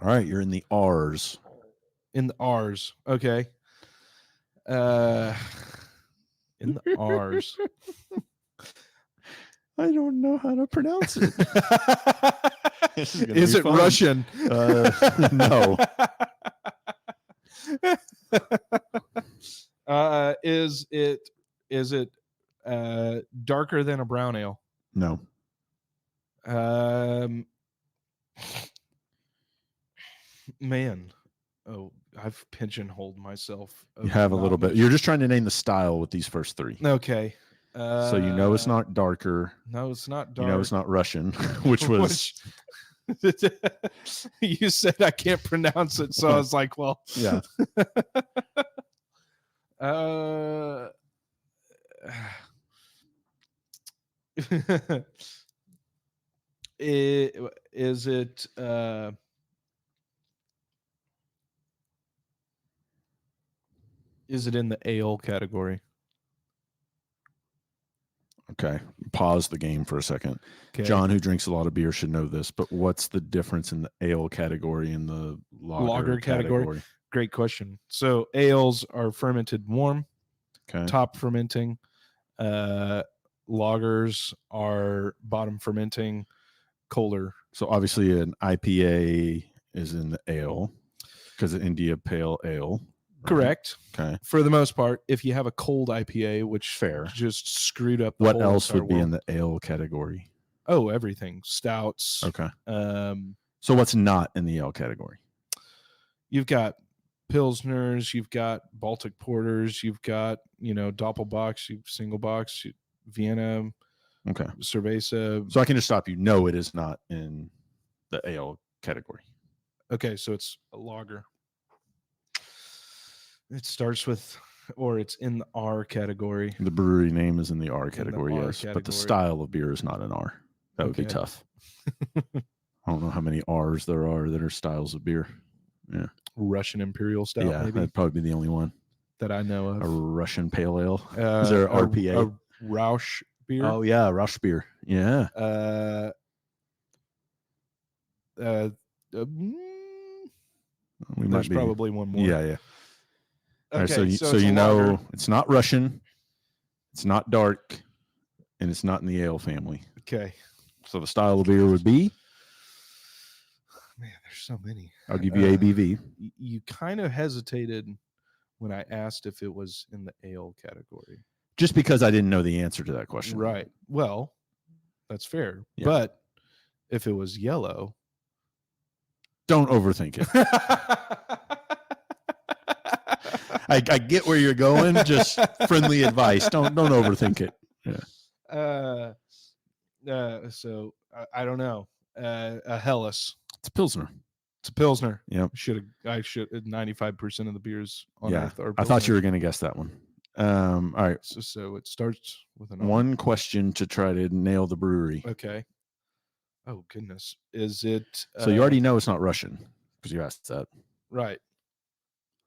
All right, you're in the R's. In the R's. Okay. In the R's. I don't know how to pronounce it. Is it fun. Russian? No. Is it darker than a brown ale? No. Man. Oh, I've pigeonholed myself. You have a little bit. You're just trying to name the style with these first 3. Okay. So you know it's not darker. No, it's not dark. You know it's not Russian, which was. You said I can't pronounce it, so I was like, well, yeah. Is it in the ale category? Okay. pause the game for a second. Okay. John, who drinks a lot of beer, should know this, but what's the difference in the ale category and the lager category? Great question. So ales are fermented warm, Okay. top fermenting. Lagers are bottom fermenting, colder. So obviously an IPA is in the ale because of India Pale Ale. Right? Correct. Okay. For the most part, if you have a cold IPA, which Fair, just screwed up the what whole else entire would be world. in the ale category? Oh, everything. Stouts. Okay. So what's not in the ale category? You've got Pilsners, you've got Baltic Porters, you've got, Doppelbock, single box, Vienna, Okay. Cerveza. So I can just stop you. No, it is not in the ale category. Okay, so it's a lager. It starts with, or it's in the R category. The brewery name is in the R category, R yes. But the category. style of beer is not an R. That would be tough. I don't know how many R's there are that are styles of beer. Yeah. Russian Imperial Stout, Yeah, maybe, that'd probably be the only one. that I know of. A Russian Pale Ale. Is there an RPA? A Rausch beer. Oh, yeah, Rausch beer. Yeah. There's probably one more. Yeah, yeah. Okay, All right, so it's you a know lager. it's not Russian, it's not dark, and it's not in the ale family. Okay. So the style of beer would be? Man, there's so many. I'll give you ABV. You kind of hesitated when I asked if it was in the ale category. Just because I didn't know the answer to that question. Right. Well, that's fair. Yeah. But if it was yellow. Don't overthink it. I get where you're going. Just friendly advice. Don't overthink it. Yeah. So I don't know. A Helles. It's a Pilsner. It's a Pilsner. Yep. I should 95% of the beers on Earth are Pilsner. I thought you were going to guess that one. All right. So it starts with one question to try to nail the brewery. Okay. Oh goodness. Is it? So you already know it's not Russian because you asked that. Right.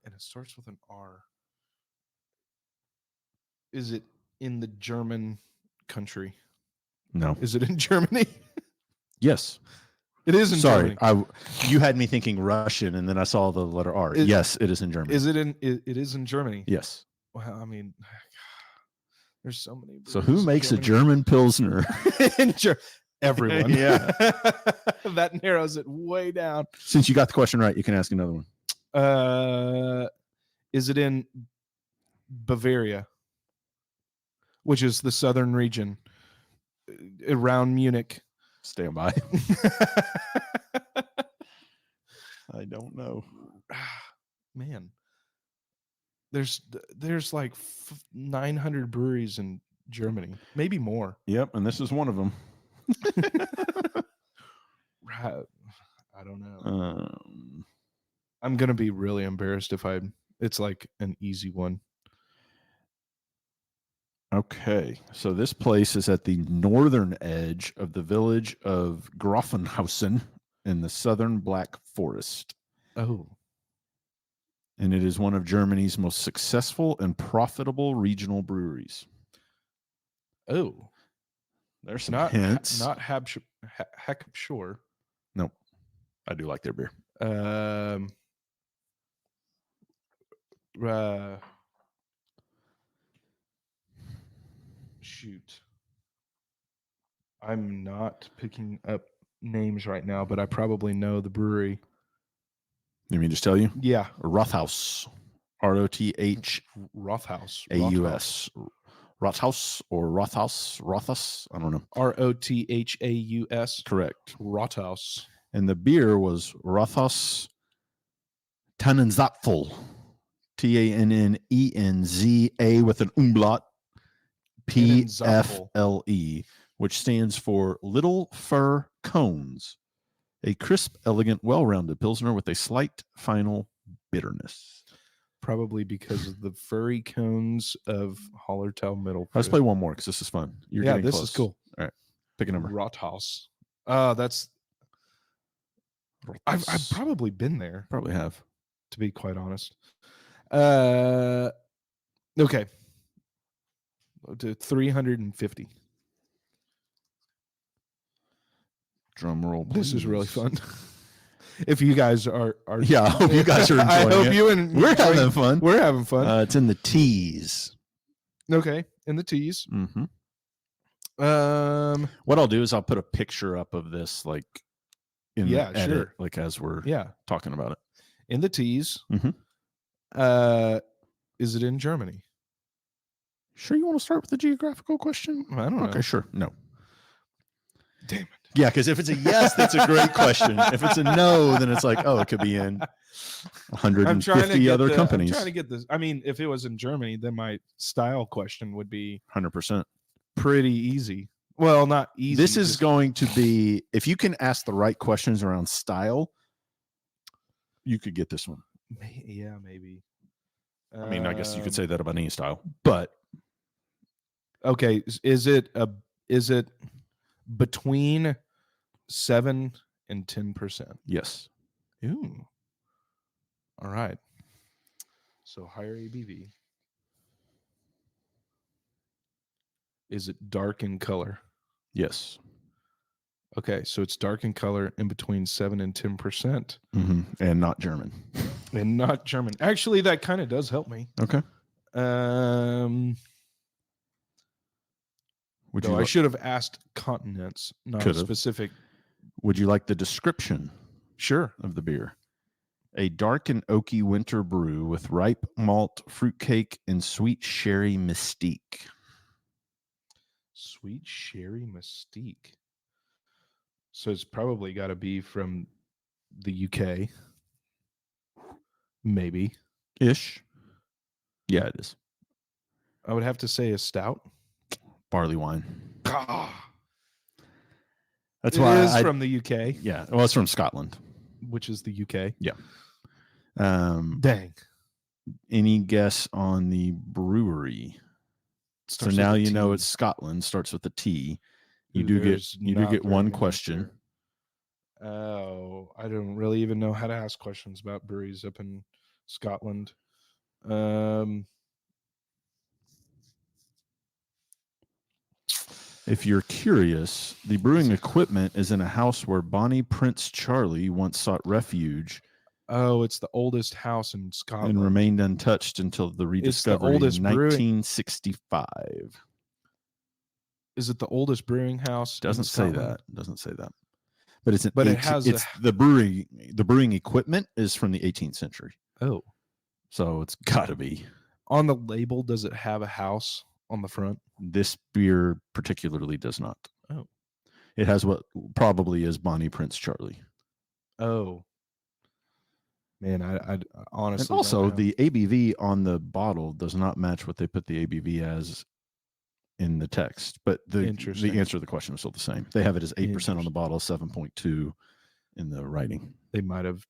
And it starts with an R. Is it in the German country? No. Is it in Germany? Yes. It is in Germany. You had me thinking Russian, and then I saw the letter R. Yes, it is in Germany. Is it in? It is in Germany. Yes. Well, I mean, there's so many. So who makes a German Pilsner? Everyone. Yeah. That narrows it way down. Since you got the question right, you can ask another one. Is it in Bavaria, which is the southern region around Munich? Stand by. I don't know. Man, there's like 900 breweries in Germany, maybe more. Yep, and this is one of them. I don't know. I'm gonna be really embarrassed if it's like an easy one. Okay, so this place is at the northern edge of the village of Grafenhausen in the southern Black Forest. Oh. And it is one of Germany's most successful and profitable regional breweries. Oh. There's some hints. Not Heckshore. Nope. I do like their beer. Shoot. I'm not picking up names right now, but I probably know the brewery. Let me just tell you? Yeah. Rothaus. Rothaus. Rothaus. Rothaus or Rothaus. I don't know. Rothaus. Correct. Rothaus. And the beer was Rothaus Tannenzapfel. Tannenza with an umlaut. PFLE, which stands for Little Fir Cones. A crisp, elegant, well-rounded Pilsner with a slight final bitterness. Probably because of the furry cones of Hallertau Middle. Let's play one more because this is fun. This is cool. All right. Pick a number. Rothaus. That's... I've probably been there. Probably have. To be quite honest. Okay. To 350. Drum roll. This is really please. fun. If you guys are Yeah, I hope you guys are I enjoying hope it. you and We're having fun. We're having fun. It's in the T's. Okay, in the T's. Mm-hmm. Um, What I'll do is I'll put a picture up of this, like in the edit, sure. like as we're Yeah, talking about it. in the T's. Mhm. Is it in Germany? Sure, you want to start with the geographical question? I don't know. Okay, sure. No. Damn it. Yeah, because if it's a yes, that's a great question. If it's a no, then it's like, oh, it could be in 150 other companies. I'm trying to get this. I mean, if it was in Germany, then my style question would be 100%. pretty easy. Well, not easy. This is going to be, if you can ask the right questions around style, you could get this one. Yeah, maybe. I mean, I guess you could say that about any style, but okay. Is it between 7 and 10%? yes. Ooh. All right. So higher ABV. Is it dark in color? Yes. Okay, so it's dark in color in between 7 and 10%. Mm-hmm. And not German. And not German. Actually, that kind of does help me. Okay. Would you I should have asked continents, not specific. Would you like the description? Sure. Of the beer? A dark and oaky winter brew with ripe malt, fruitcake, and sweet sherry mystique. Sweet sherry mystique. So it's probably got to be from the UK. Maybe. Ish. Yeah, it is. I would have to say a stout. Barley wine. That's it why is from the UK. Yeah. Well, it's from Scotland. Which is the UK. Yeah. Dang. Any guess on the brewery? So now you know it's Scotland. Starts with a T. You do get one question. Oh, I don't really even know how to ask questions about breweries up in Scotland. If you're curious, the brewing equipment is in a house where Bonnie Prince Charlie once sought refuge. Oh, it's the oldest house in Scotland. And remained untouched until the rediscovery in 1965. Is it the oldest brewing house? Doesn't say that. Doesn't say that. But it's the brewing equipment is from the 18th century. Oh. So it's got to be. On the label, does it have a house on the front? This beer particularly does not. Oh. It has what probably is Bonnie Prince Charlie. Oh. Man, I honestly. And also, the ABV on the bottle does not match what they put the ABV as in the text. But the answer to the question is still the same. They have it as 8% on the bottle, 7.2 in the writing. They might have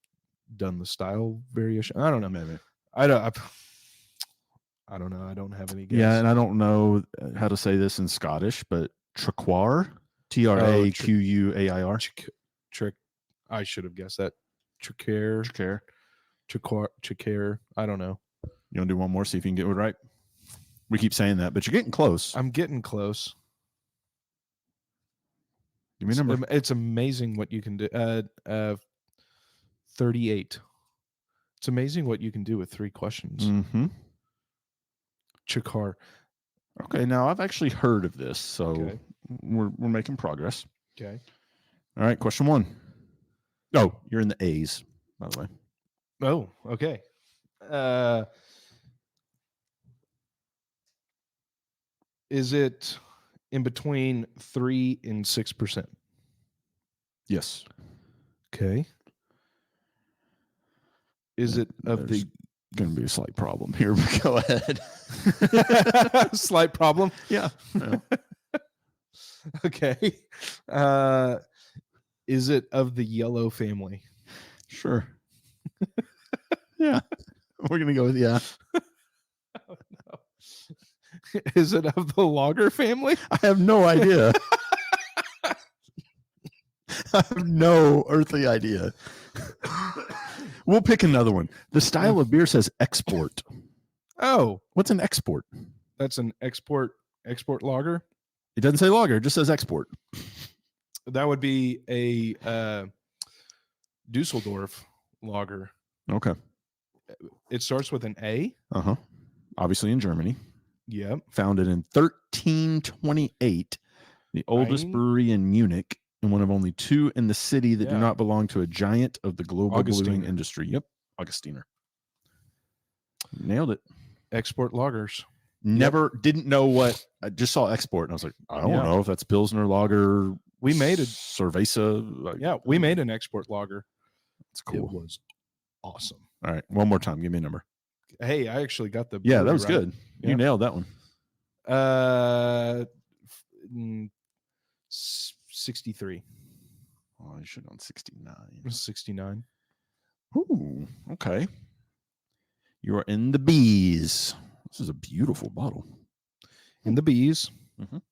done the style variation. I don't know. Maybe. I don't know. I don't have any guess. Yeah, and I don't know how to say this in Scottish, but Traquair, Traquair. I should have guessed that. Traquair. I don't know. You want to do one more, see if you can get it right? We keep saying that, but you're getting close. I'm getting close. Give me a number. It's amazing what you can do. 38. It's amazing what you can do with 3 questions. Mm-hmm. Chakar. Okay, now I've actually heard of this, so we're making progress. Okay. All right, question 1. Oh, you're in the A's, by the way. Oh, okay. Is it in between 3 and 6%? Yes. Okay. Is it of There's going to be a slight problem here, but go ahead. Slight problem? Yeah. Okay. Is it of the yellow family? Sure. Yeah. We're going to go with yeah. Oh, no. Is it of the lager family? I have no idea. I have no earthly idea. We'll pick another one. The style of beer says export. Oh. What's an export? That's an export lager? It doesn't say lager. It just says export. That would be a Dusseldorf lager. Okay. It starts with an A. Uh-huh. Obviously in Germany. Yep. Founded in 1328. The oldest Ein- brewery in Munich and one of only 2 in the city that do Yeah. not belong to a giant of the global brewing Augustiner. industry. Yep. Augustiner. Nailed it. Export lagers. Never didn't know what I just saw export and I was like, I don't Yeah. know if that's Pilsner lager. We made it. Cerveza. Like, Yeah, we made an export lager. It's cool. It was awesome. All right. One more time. Give me a number. Hey, I actually got the Yeah, that brewery was right. good. Yeah. You nailed that one. 63. Oh, I should have done 69. 69. Ooh, okay. You are in the bees. This is a beautiful bottle. In the bees. Mhm.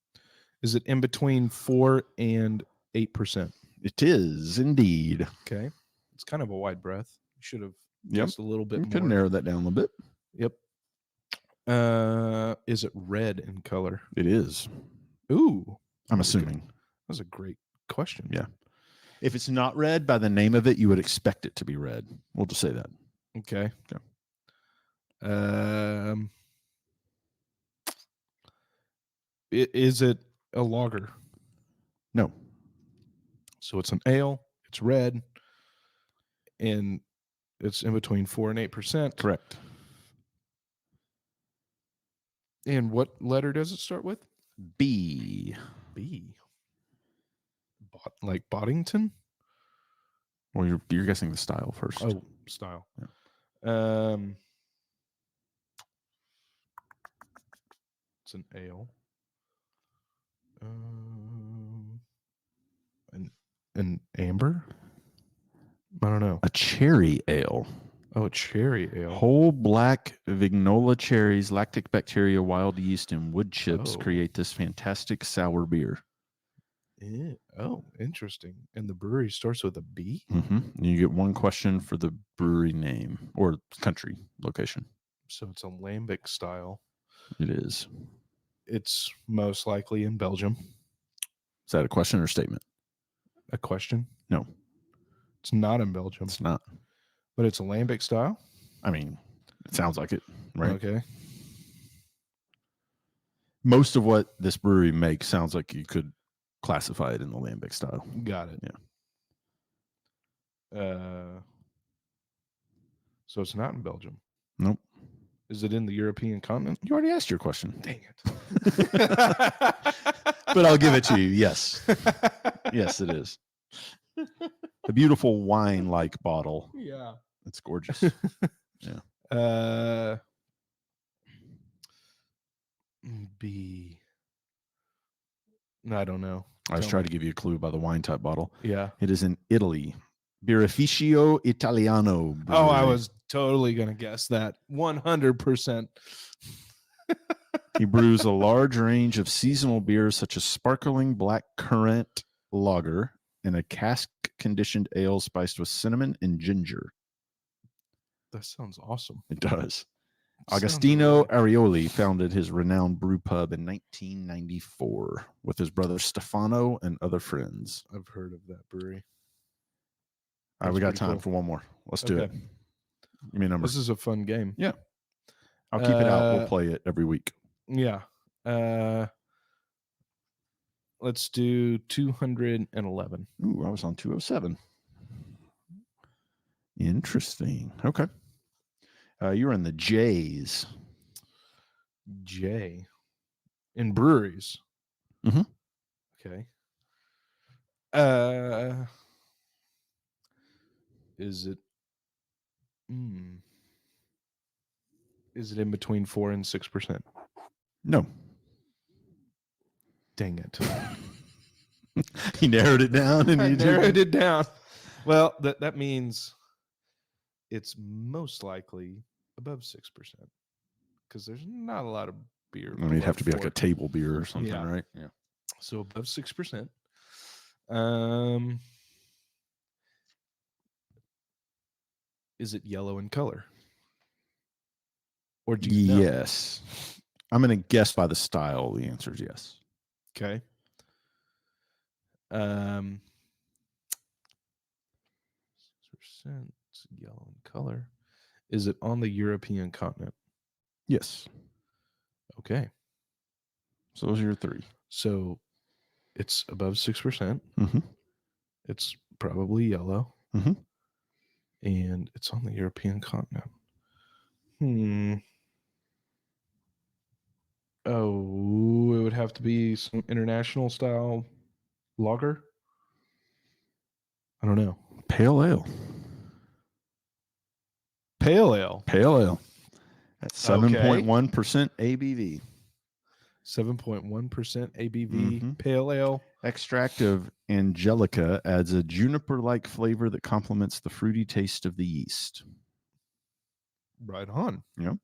Is it in between 4 and 8%? It is indeed. Okay. It's kind of a wide breath. You should have Yep. just a little bit You more. could narrow that down a little bit. Yep. Is it red in color? It is. Ooh. I'm That was good. assuming. That was a great question. Yeah. If it's not red by the name of it, you would expect it to be red. We'll just say that. Okay. Okay. Is it a lager? No. So it's an ale. It's red, and it's in between 4 and 8%. Correct. And what letter does it start with? B. B. Like Boddington? Well, you're guessing the style first. Oh, style. Yeah. It's an ale. An amber? I don't know. A cherry ale. Oh, a cherry ale. Whole black Vignola cherries, lactic bacteria, wild yeast, and wood chips Oh. create this fantastic sour beer. Yeah. Oh, interesting. And the brewery starts with a B? Mm-hmm. You get one question for the brewery name or country location. So it's a lambic style. It is. It's most likely in Belgium. Is that a question or statement? A question? No. It's not in Belgium. It's not. But it's a lambic style? I mean, it sounds like it, right? Okay. Most of what this brewery makes sounds like you could classify it in the lambic style. Got it. Yeah. So it's not in Belgium. Nope. Is it in the European continent? You already asked your question. Dang it. But I'll give it to you. Yes. Yes, it is. A beautiful wine-like bottle. Yeah. It's gorgeous. Yeah. B. I don't know. I was Tell trying me. to give you a clue by the wine type bottle. Yeah. It is in Italy. Birrificio Italiano. Brewery. Oh, I was totally going to guess that. 100%. He brews a large range of seasonal beers such as sparkling black currant lager and a cask-conditioned ale spiced with cinnamon and ginger. That sounds awesome. It does. Sounds Agostino really- Arioli founded his renowned brew pub in 1994 with his brother Stefano and other friends. I've heard of that brewery. All right, we got That's pretty time cool. for one more. Let's do it. Okay. Give me a number. This is a fun game. Yeah. I'll keep it out. We'll Uh, play it every week. Yeah. Let's do 211. Ooh, I was on 207. Interesting. Okay. You're in the J's. J. In breweries. Mhm. Okay. Is it is it in between 4 and 6%? No. Dang it. He narrowed it down and I you narrowed it down. Well, that means it's most likely above 6% because there's not a lot of beer. I mean, it'd have above to be like 4. a table beer or something, Yeah. right? Yeah. So above 6%. Is it yellow in color? Or do you know? Yes. I'm going to guess by the style. The answer is yes. Okay. 6% yellow in color. Is it on the European continent? Yes. Okay. So those are your three. So it's above 6%. Mm-hmm. It's probably yellow. Mm-hmm. And it's on the European continent. Oh, it would have to be some international style lager. I don't know. Pale ale. Pale ale. Pale ale. At 7.1% ABV. 7.1% ABV. Mm-hmm. Pale ale. Extract of Angelica adds a juniper-like flavor that complements the fruity taste of the yeast. Right on. Yep.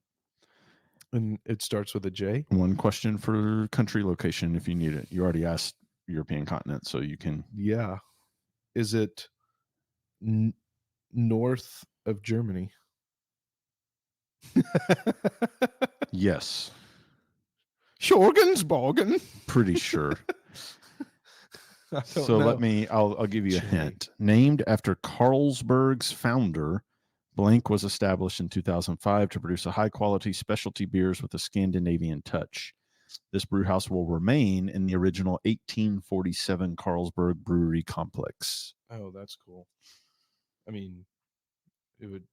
And it starts with a J. One question for country location if you need it. You already asked European continent, so you can. Yeah. Is it north of Germany? Yes. Schorgensborgen. Pretty sure. So know. I'll give you a hint. Named after Carlsberg's founder, Blank was established in 2005 to produce a high-quality specialty beers with a Scandinavian touch. This brew house will remain in the original 1847 Carlsberg Brewery complex. Oh, that's cool. I mean, it would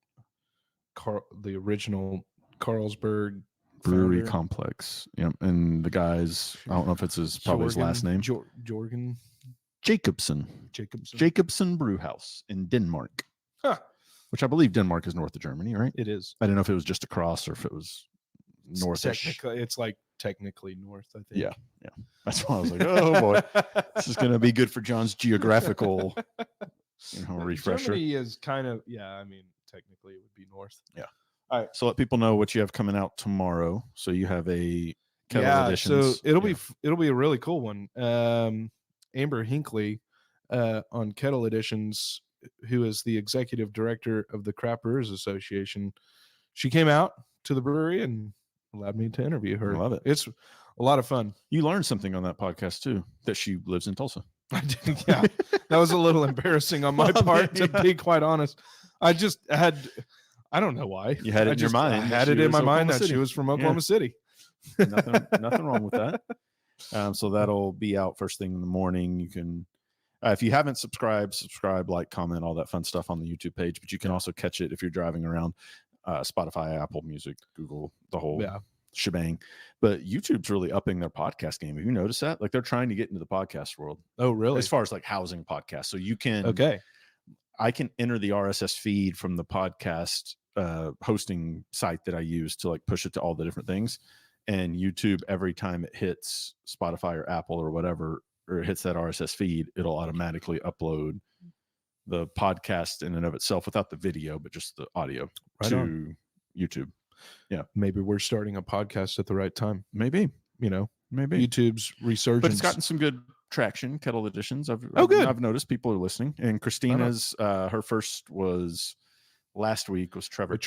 the original Carlsberg Brewery founder. Complex. Yep. And the guys, I don't know if it's probably his last name. Jorgen Jacobsen Brew House in Denmark. Huh. Which I believe Denmark is north of Germany, right? It is. I didn't know if it was just across or if it was northish. It's like technically north, I think. Yeah. That's why I was like, oh boy, this is going to be good for John's geographical refresher. Germany is kind of, I mean, technically it would be north. Yeah. All right. So let people know what you have coming out tomorrow. So you have a Kettle Editions. So it'll be a really cool one. Amber Hinckley on Kettle Editions, who is the executive director of the Craft Brewers Association, she came out to the brewery and allowed me to interview her. I love it. It's a lot of fun. You learned something on that podcast too, that she lives in Tulsa. I did, yeah. That was a little embarrassing on my part, to be quite honest. I just had, I don't know why. You had it in your mind. I had it in my mind that she was from Oklahoma City. Nothing wrong with that. So that'll be out first thing in the morning. You can, if you haven't subscribed, like, comment, all that fun stuff on the YouTube page. But you can also catch it if you're driving around, Spotify, Apple Music, Google, the whole shebang. But YouTube's really upping their podcast game. Have you noticed that? Like, they're trying to get into the podcast world. Oh, really? As far as like housing podcasts. So you can, I can enter the RSS feed from the podcast hosting site that I use to like push it to all the different things. And YouTube, every time it hits Spotify or Apple or whatever, or it hits that RSS feed, it'll automatically upload the podcast in and of itself without the video, but just the audio to YouTube. Yeah. Maybe we're starting a podcast at the right time. Maybe. Maybe. YouTube's resurgence. But it's gotten some good traction, Kettle Editions. Good. I've noticed people are listening. And Christina's, her first was last week was Trevor.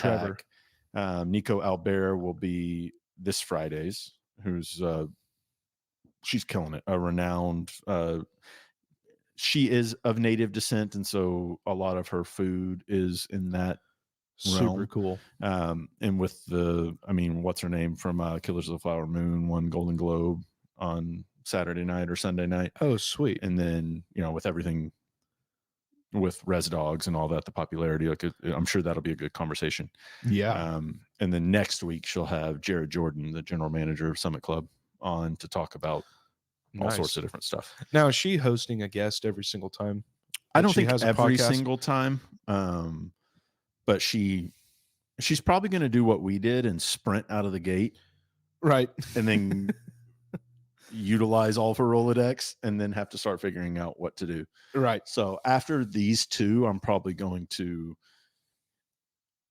Nico Albert will be this Friday's, who's she's killing it. A renowned, she is of native descent, and so a lot of her food is in that super realm. Cool. And with what's her name from Killers of the Flower Moon won Golden Globe on Saturday night or Sunday night. Oh, sweet. And then, with everything with Res Dogs and all that, the popularity, I'm sure that'll be a good conversation. Yeah. And then next week she'll have Jared Jordan, the general manager of Summit Club, on to talk about all sorts of different stuff. Now, is she hosting a guest every single time? I don't think every single time. But she's probably going to do what we did and sprint out of the gate. Right. And then utilize all of her Rolodex and then have to start figuring out what to do. Right. So after these two, I'm probably going to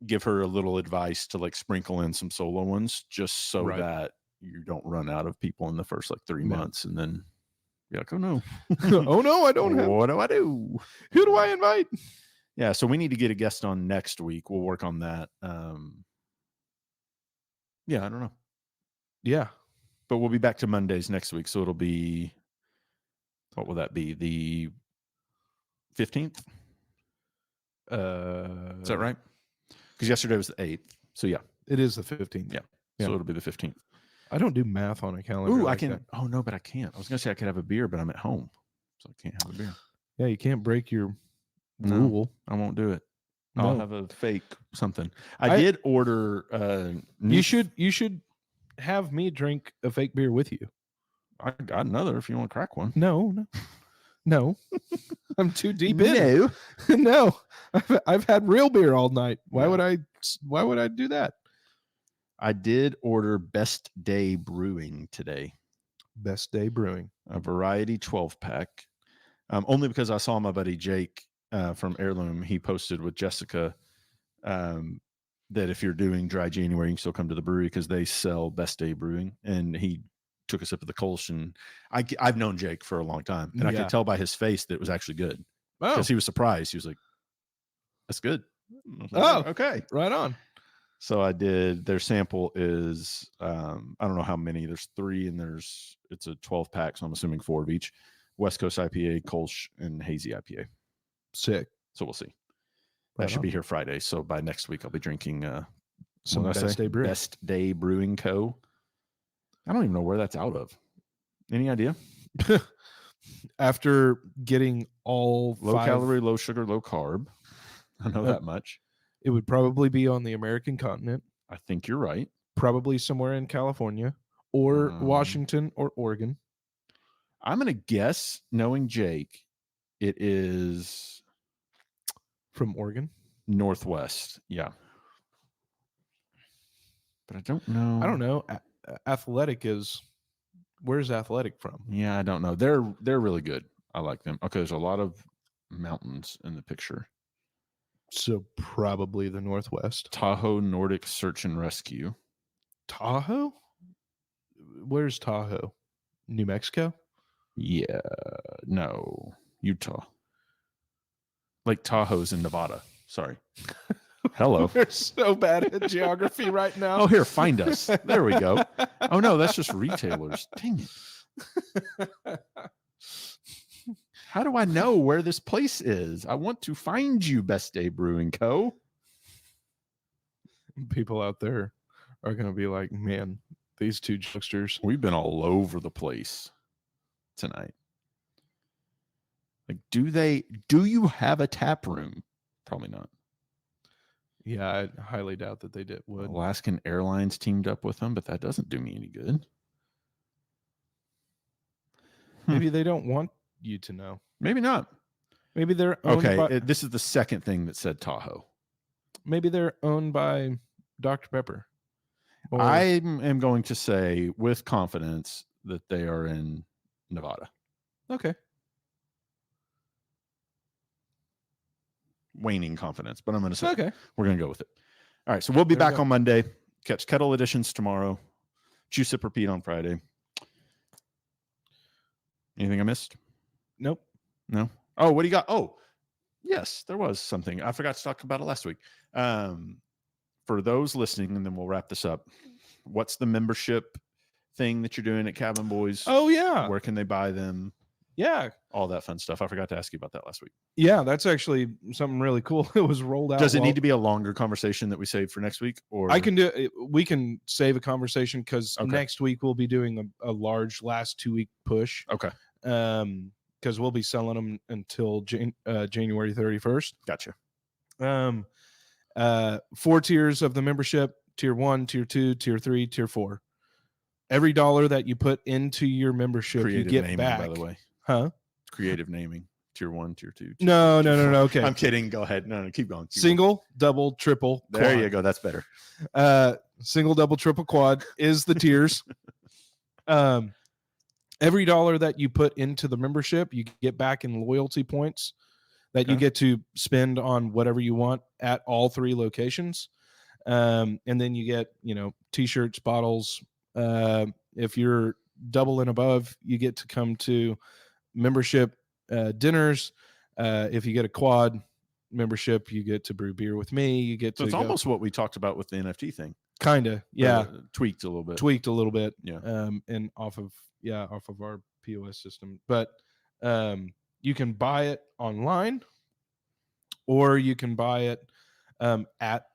give her a little advice to like sprinkle in some solo ones just so that you don't run out of people in the first like 3 months and then you're like, oh no. Oh no, I don't have. What do I do? Who do I invite? Yeah, so we need to get a guest on next week. We'll work on that. I don't know. Yeah. But we'll be back to Mondays next week. So it'll be What will that be? The 15th? Is that right? Because yesterday was the 8th. So yeah, It is the 15th. Yeah. Yeah. So it'll be the 15th. I don't do math on a calendar. Ooh, I like can. that. Oh no, but I can't. I was gonna say I could have a beer, but I'm at home, so I can't have a beer. Yeah, you can't break your No. rule. I won't do it. I'll No. have a fake something. I did order. You should have me drink a fake beer with you. I got another if you want to crack one. No. I'm too deep in. No. I've had real beer all night. Why would I do that? I did order Best Day Brewing today. Best Day Brewing. A variety 12-pack. Only because I saw my buddy Jake from Heirloom. He posted with Jessica that if you're doing dry January, you can still come to the brewery because they sell Best Day Brewing. And he took a sip of the Kolsch, and I've known Jake for a long time, and I could tell by his face that it was actually good because he was surprised. He was like, "That's good." Like, okay, right on. So I did. Their sample is I don't know how many. There's 3, and it's a 12-pack, so I'm assuming 4 of each. West Coast IPA, Kolsch, and Hazy IPA. Sick. So we'll see. That should be here Friday. So by next week, I'll be drinking some Best Day Brewing. Best Day Brewing Co. I don't even know where that's out of. Any idea? After getting all low calorie, low sugar, low carb. I know that much. It would probably be on the American continent. I think you're right. Probably somewhere in California or Washington or Oregon. I'm going to guess, knowing Jake, it is from Oregon. Northwest. Yeah. But I don't know. I don't know. Athletic is, where's Athletic from? Yeah, I don't know. They're really good. I like them. Okay, there's a lot of mountains in the picture. So probably the Northwest. Tahoe Nordic Search and Rescue. Tahoe? Where's Tahoe? New Mexico? Yeah, no, Utah. Like Tahoe's in Nevada. Sorry. Hello. We're so bad at geography right now. Oh, here, find us. There we go. Oh no, that's just retailers. Dang it. How do I know where this place is? I want to find you, Best Day Brewing Co. People out there are going to be like, man, these two jokesters. We've been all over the place tonight. Like, do you have a tap room? Probably not. Yeah, I highly doubt that they would. Alaskan Airlines teamed up with them, but that doesn't do me any good. Maybe they don't want you to know. Maybe not. Maybe they're owned by, this is the second thing that said Tahoe. Maybe they're owned by Dr. Pepper. I am going to say with confidence that they are in Nevada. Okay. Waning confidence, but I'm going to say okay. We're going to go with it. All right, so we'll be back on Monday. Catch Kettle Editions tomorrow. Chew, Sip, Repeat on Friday. Anything I missed? Nope. No? Oh, what do you got? Oh, yes, there was something. I forgot to talk about it last week. For those listening, and then we'll wrap this up. What's the membership thing that you're doing at Cabin Boys? Oh, yeah. Where can they buy them? Yeah. All that fun stuff. I forgot to ask you about that last week. Yeah, that's actually something really cool. It was rolled out. Does it need to be a longer conversation that we save for next week? Or we can save a conversation because next week we'll be doing a large last 2-week push. Okay. Because we'll be selling them until January 31st. Gotcha. 4 tiers of the membership: tier 1, tier 2, tier 3, tier 4. Every dollar that you put into your membership, you get naming, back. By the way, creative naming. Tier 1, tier 2. No. Okay, I'm kidding. Go ahead. No, keep going. Single, double, triple. There quad. you go. That's better. Single, double, triple, quad is the tiers. Every dollar that you put into the membership, you get back in loyalty points that you get to spend on whatever you want at all 3 locations. And then you get, t-shirts, bottles. If you're double and above, you get to come to membership dinners. If you get a quad membership, you get to brew beer with me. You get to. So it's almost what we talked about with the NFT thing. Kinda, yeah. Tweaked a little bit. Yeah. And off of our POS system. But You can buy it online, or you can buy it at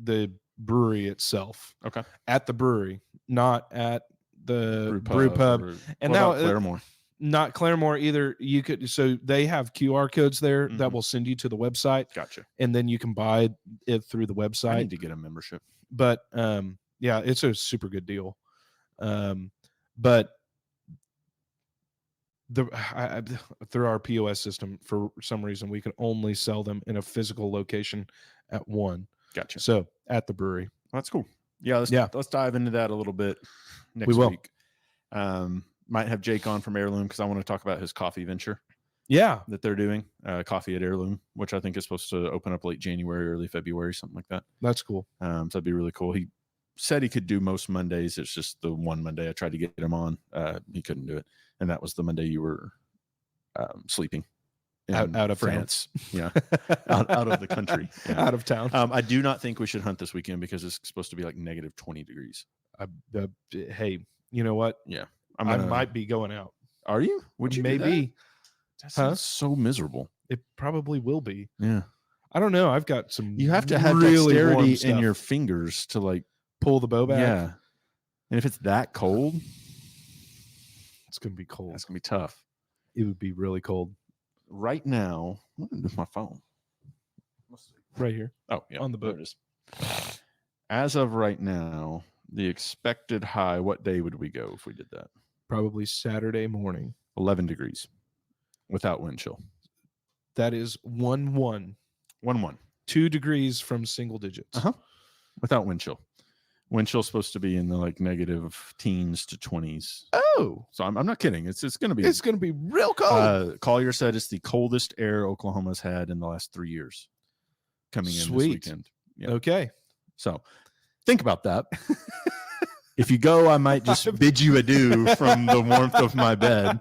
the brewery itself. Okay. At the brewery, not at the brew pub. And what now about Claremore? Not Claremore either. You could, so they have QR codes there that Mhm. will send you to the website, Gotcha. and then you can buy it through the website. I need to get a membership. But yeah, it's a super good deal. But through our POS system, for some reason, we can only sell them in a physical location at one. Gotcha. So at the brewery. That's cool. Yeah, let's dive into that a little bit next week. Might have Jake on from Heirloom because I want to talk about his coffee venture. Yeah, that they're doing, Coffee at Heirloom, which I think is supposed to open up late January, early February, something like that. That's cool. So that'd be really cool. He said he could do most Mondays. It's just the one Monday I tried to get him on. He couldn't do it, and that was the Monday you were sleeping out of France. Yeah, out of the country, out of town. I do not think we should hunt this weekend because it's supposed to be like negative 20 degrees. Hey, you know what? Yeah, I might be going out. Are you? Would you? Maybe. That sounds so miserable. It probably will be. Yeah. I don't know. I've got some. You have to have really dexterity in your fingers to like pull the bow back. Yeah. And if it's that cold, it's gonna be cold. That's gonna be tough. It would be really cold. Right now, what is my phone? Right here. Oh, yeah. On the boat. There it is. As of right now, the expected high, what day would we go if we did that? Probably Saturday morning. 11 degrees without wind chill. That is 1-1. 1-1. 2 degrees from single digits. Without wind chill. Wind chill is supposed to be in the like negative teens to 20s. Oh, so I'm not kidding. It's going to be. It's going to be real cold. Collier said it's the coldest air Oklahoma's had in the last 3 years. Coming in this weekend. Yeah. Okay. So think about that. If you go, I might just bid you adieu from the warmth of my bed.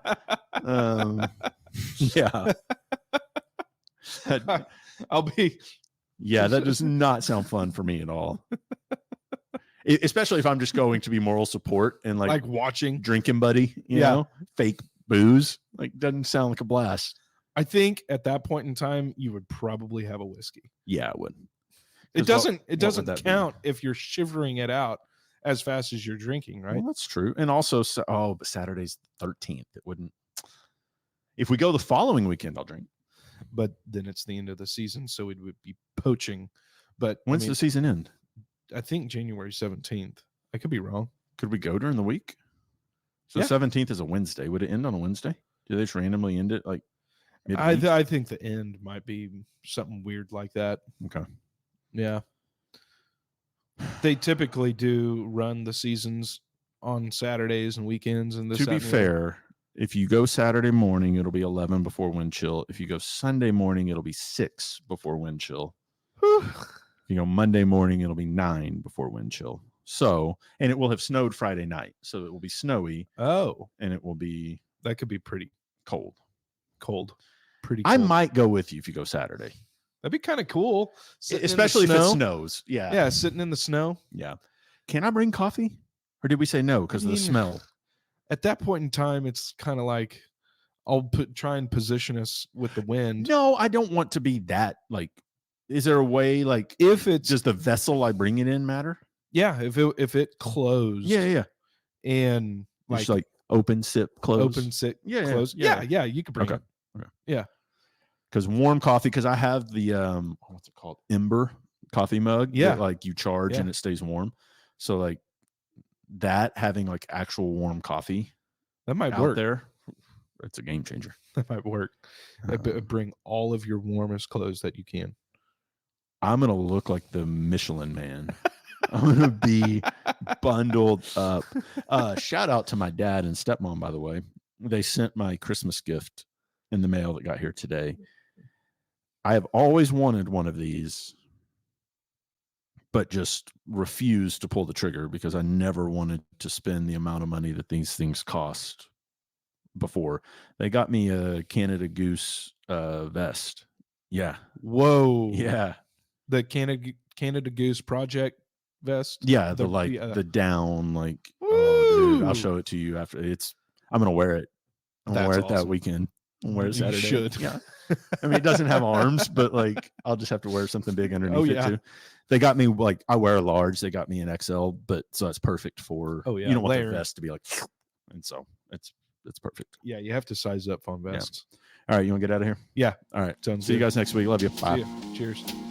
Yeah. I'll be. Yeah, that does not sound fun for me at all. Especially if I'm just going to be moral support and like watching drinking buddy, you know, fake booze. Like doesn't sound like a blast. I think at that point in time, you would probably have a whiskey. Yeah, it would. It doesn't count if you're shivering it out as fast as you're drinking, right? Well, that's true. And also, but Saturday's 13th. It wouldn't. If we go the following weekend, I'll drink. But then it's the end of the season, so it would be poaching. But when's the season end? I think January 17th. I could be wrong. Could we go during the week? So 17th is a Wednesday. Would it end on a Wednesday? Do they just randomly end it like midweek? I think the end might be something weird like that. Okay. Yeah. They typically do run the seasons on Saturdays and weekends. And to be fair, if you go Saturday morning, it'll be 11 before wind chill. If you go Sunday morning, it'll be 6 before wind chill. If you go Monday morning, it'll be 9 before wind chill. So, and it will have snowed Friday night. So it will be snowy. Oh. And it will be. That could be pretty cold. Pretty cold. I might go with you if you go Saturday. That'd be kind of cool. Especially if it snows. Yeah. Yeah, sitting in the snow. Yeah. Can I bring coffee? Or did we say no because of the smell? At that point in time, it's kind of like I'll try and position us with the wind. No, I don't want to be that. Like, is there a way, like, if it's just the vessel I bring it in matter? Yeah, if it closed. Yeah. And like open, sip, close. Open, sip, close. Yeah, you could bring it. Okay. Yeah. Because warm coffee, because I have the what's it called? Ember coffee mug. Yeah. That, like you charge and it stays warm. So like that having like actual warm coffee. That might out work. There. It's a game changer. That might work. Bring all of your warmest clothes that you can. I'm gonna look like the Michelin Man. I'm gonna be bundled up. Shout out to my dad and stepmom, by the way. They sent my Christmas gift in the mail that got here today. I have always wanted one of these, but just refused to pull the trigger because I never wanted to spend the amount of money that these things cost before. They got me a Canada Goose vest. Yeah. Whoa. Yeah. The Canada Goose Project vest. Yeah, the down, like, oh, dude, I'll show it to you after. I'm gonna wear it. I'm gonna wear it that weekend. Wear You Saturday. should. Yeah. I mean, it doesn't have arms, but like I'll just have to wear something big underneath it too. They got me like I wear a large. They got me an XL, but so it's perfect for. You don't want the vest to be like, and so it's perfect. Yeah, you have to size up on vests. All right, you want to get out of here? Yeah. All right. Sounds See you good. guys next week. Love you. Bye. See ya. Cheers.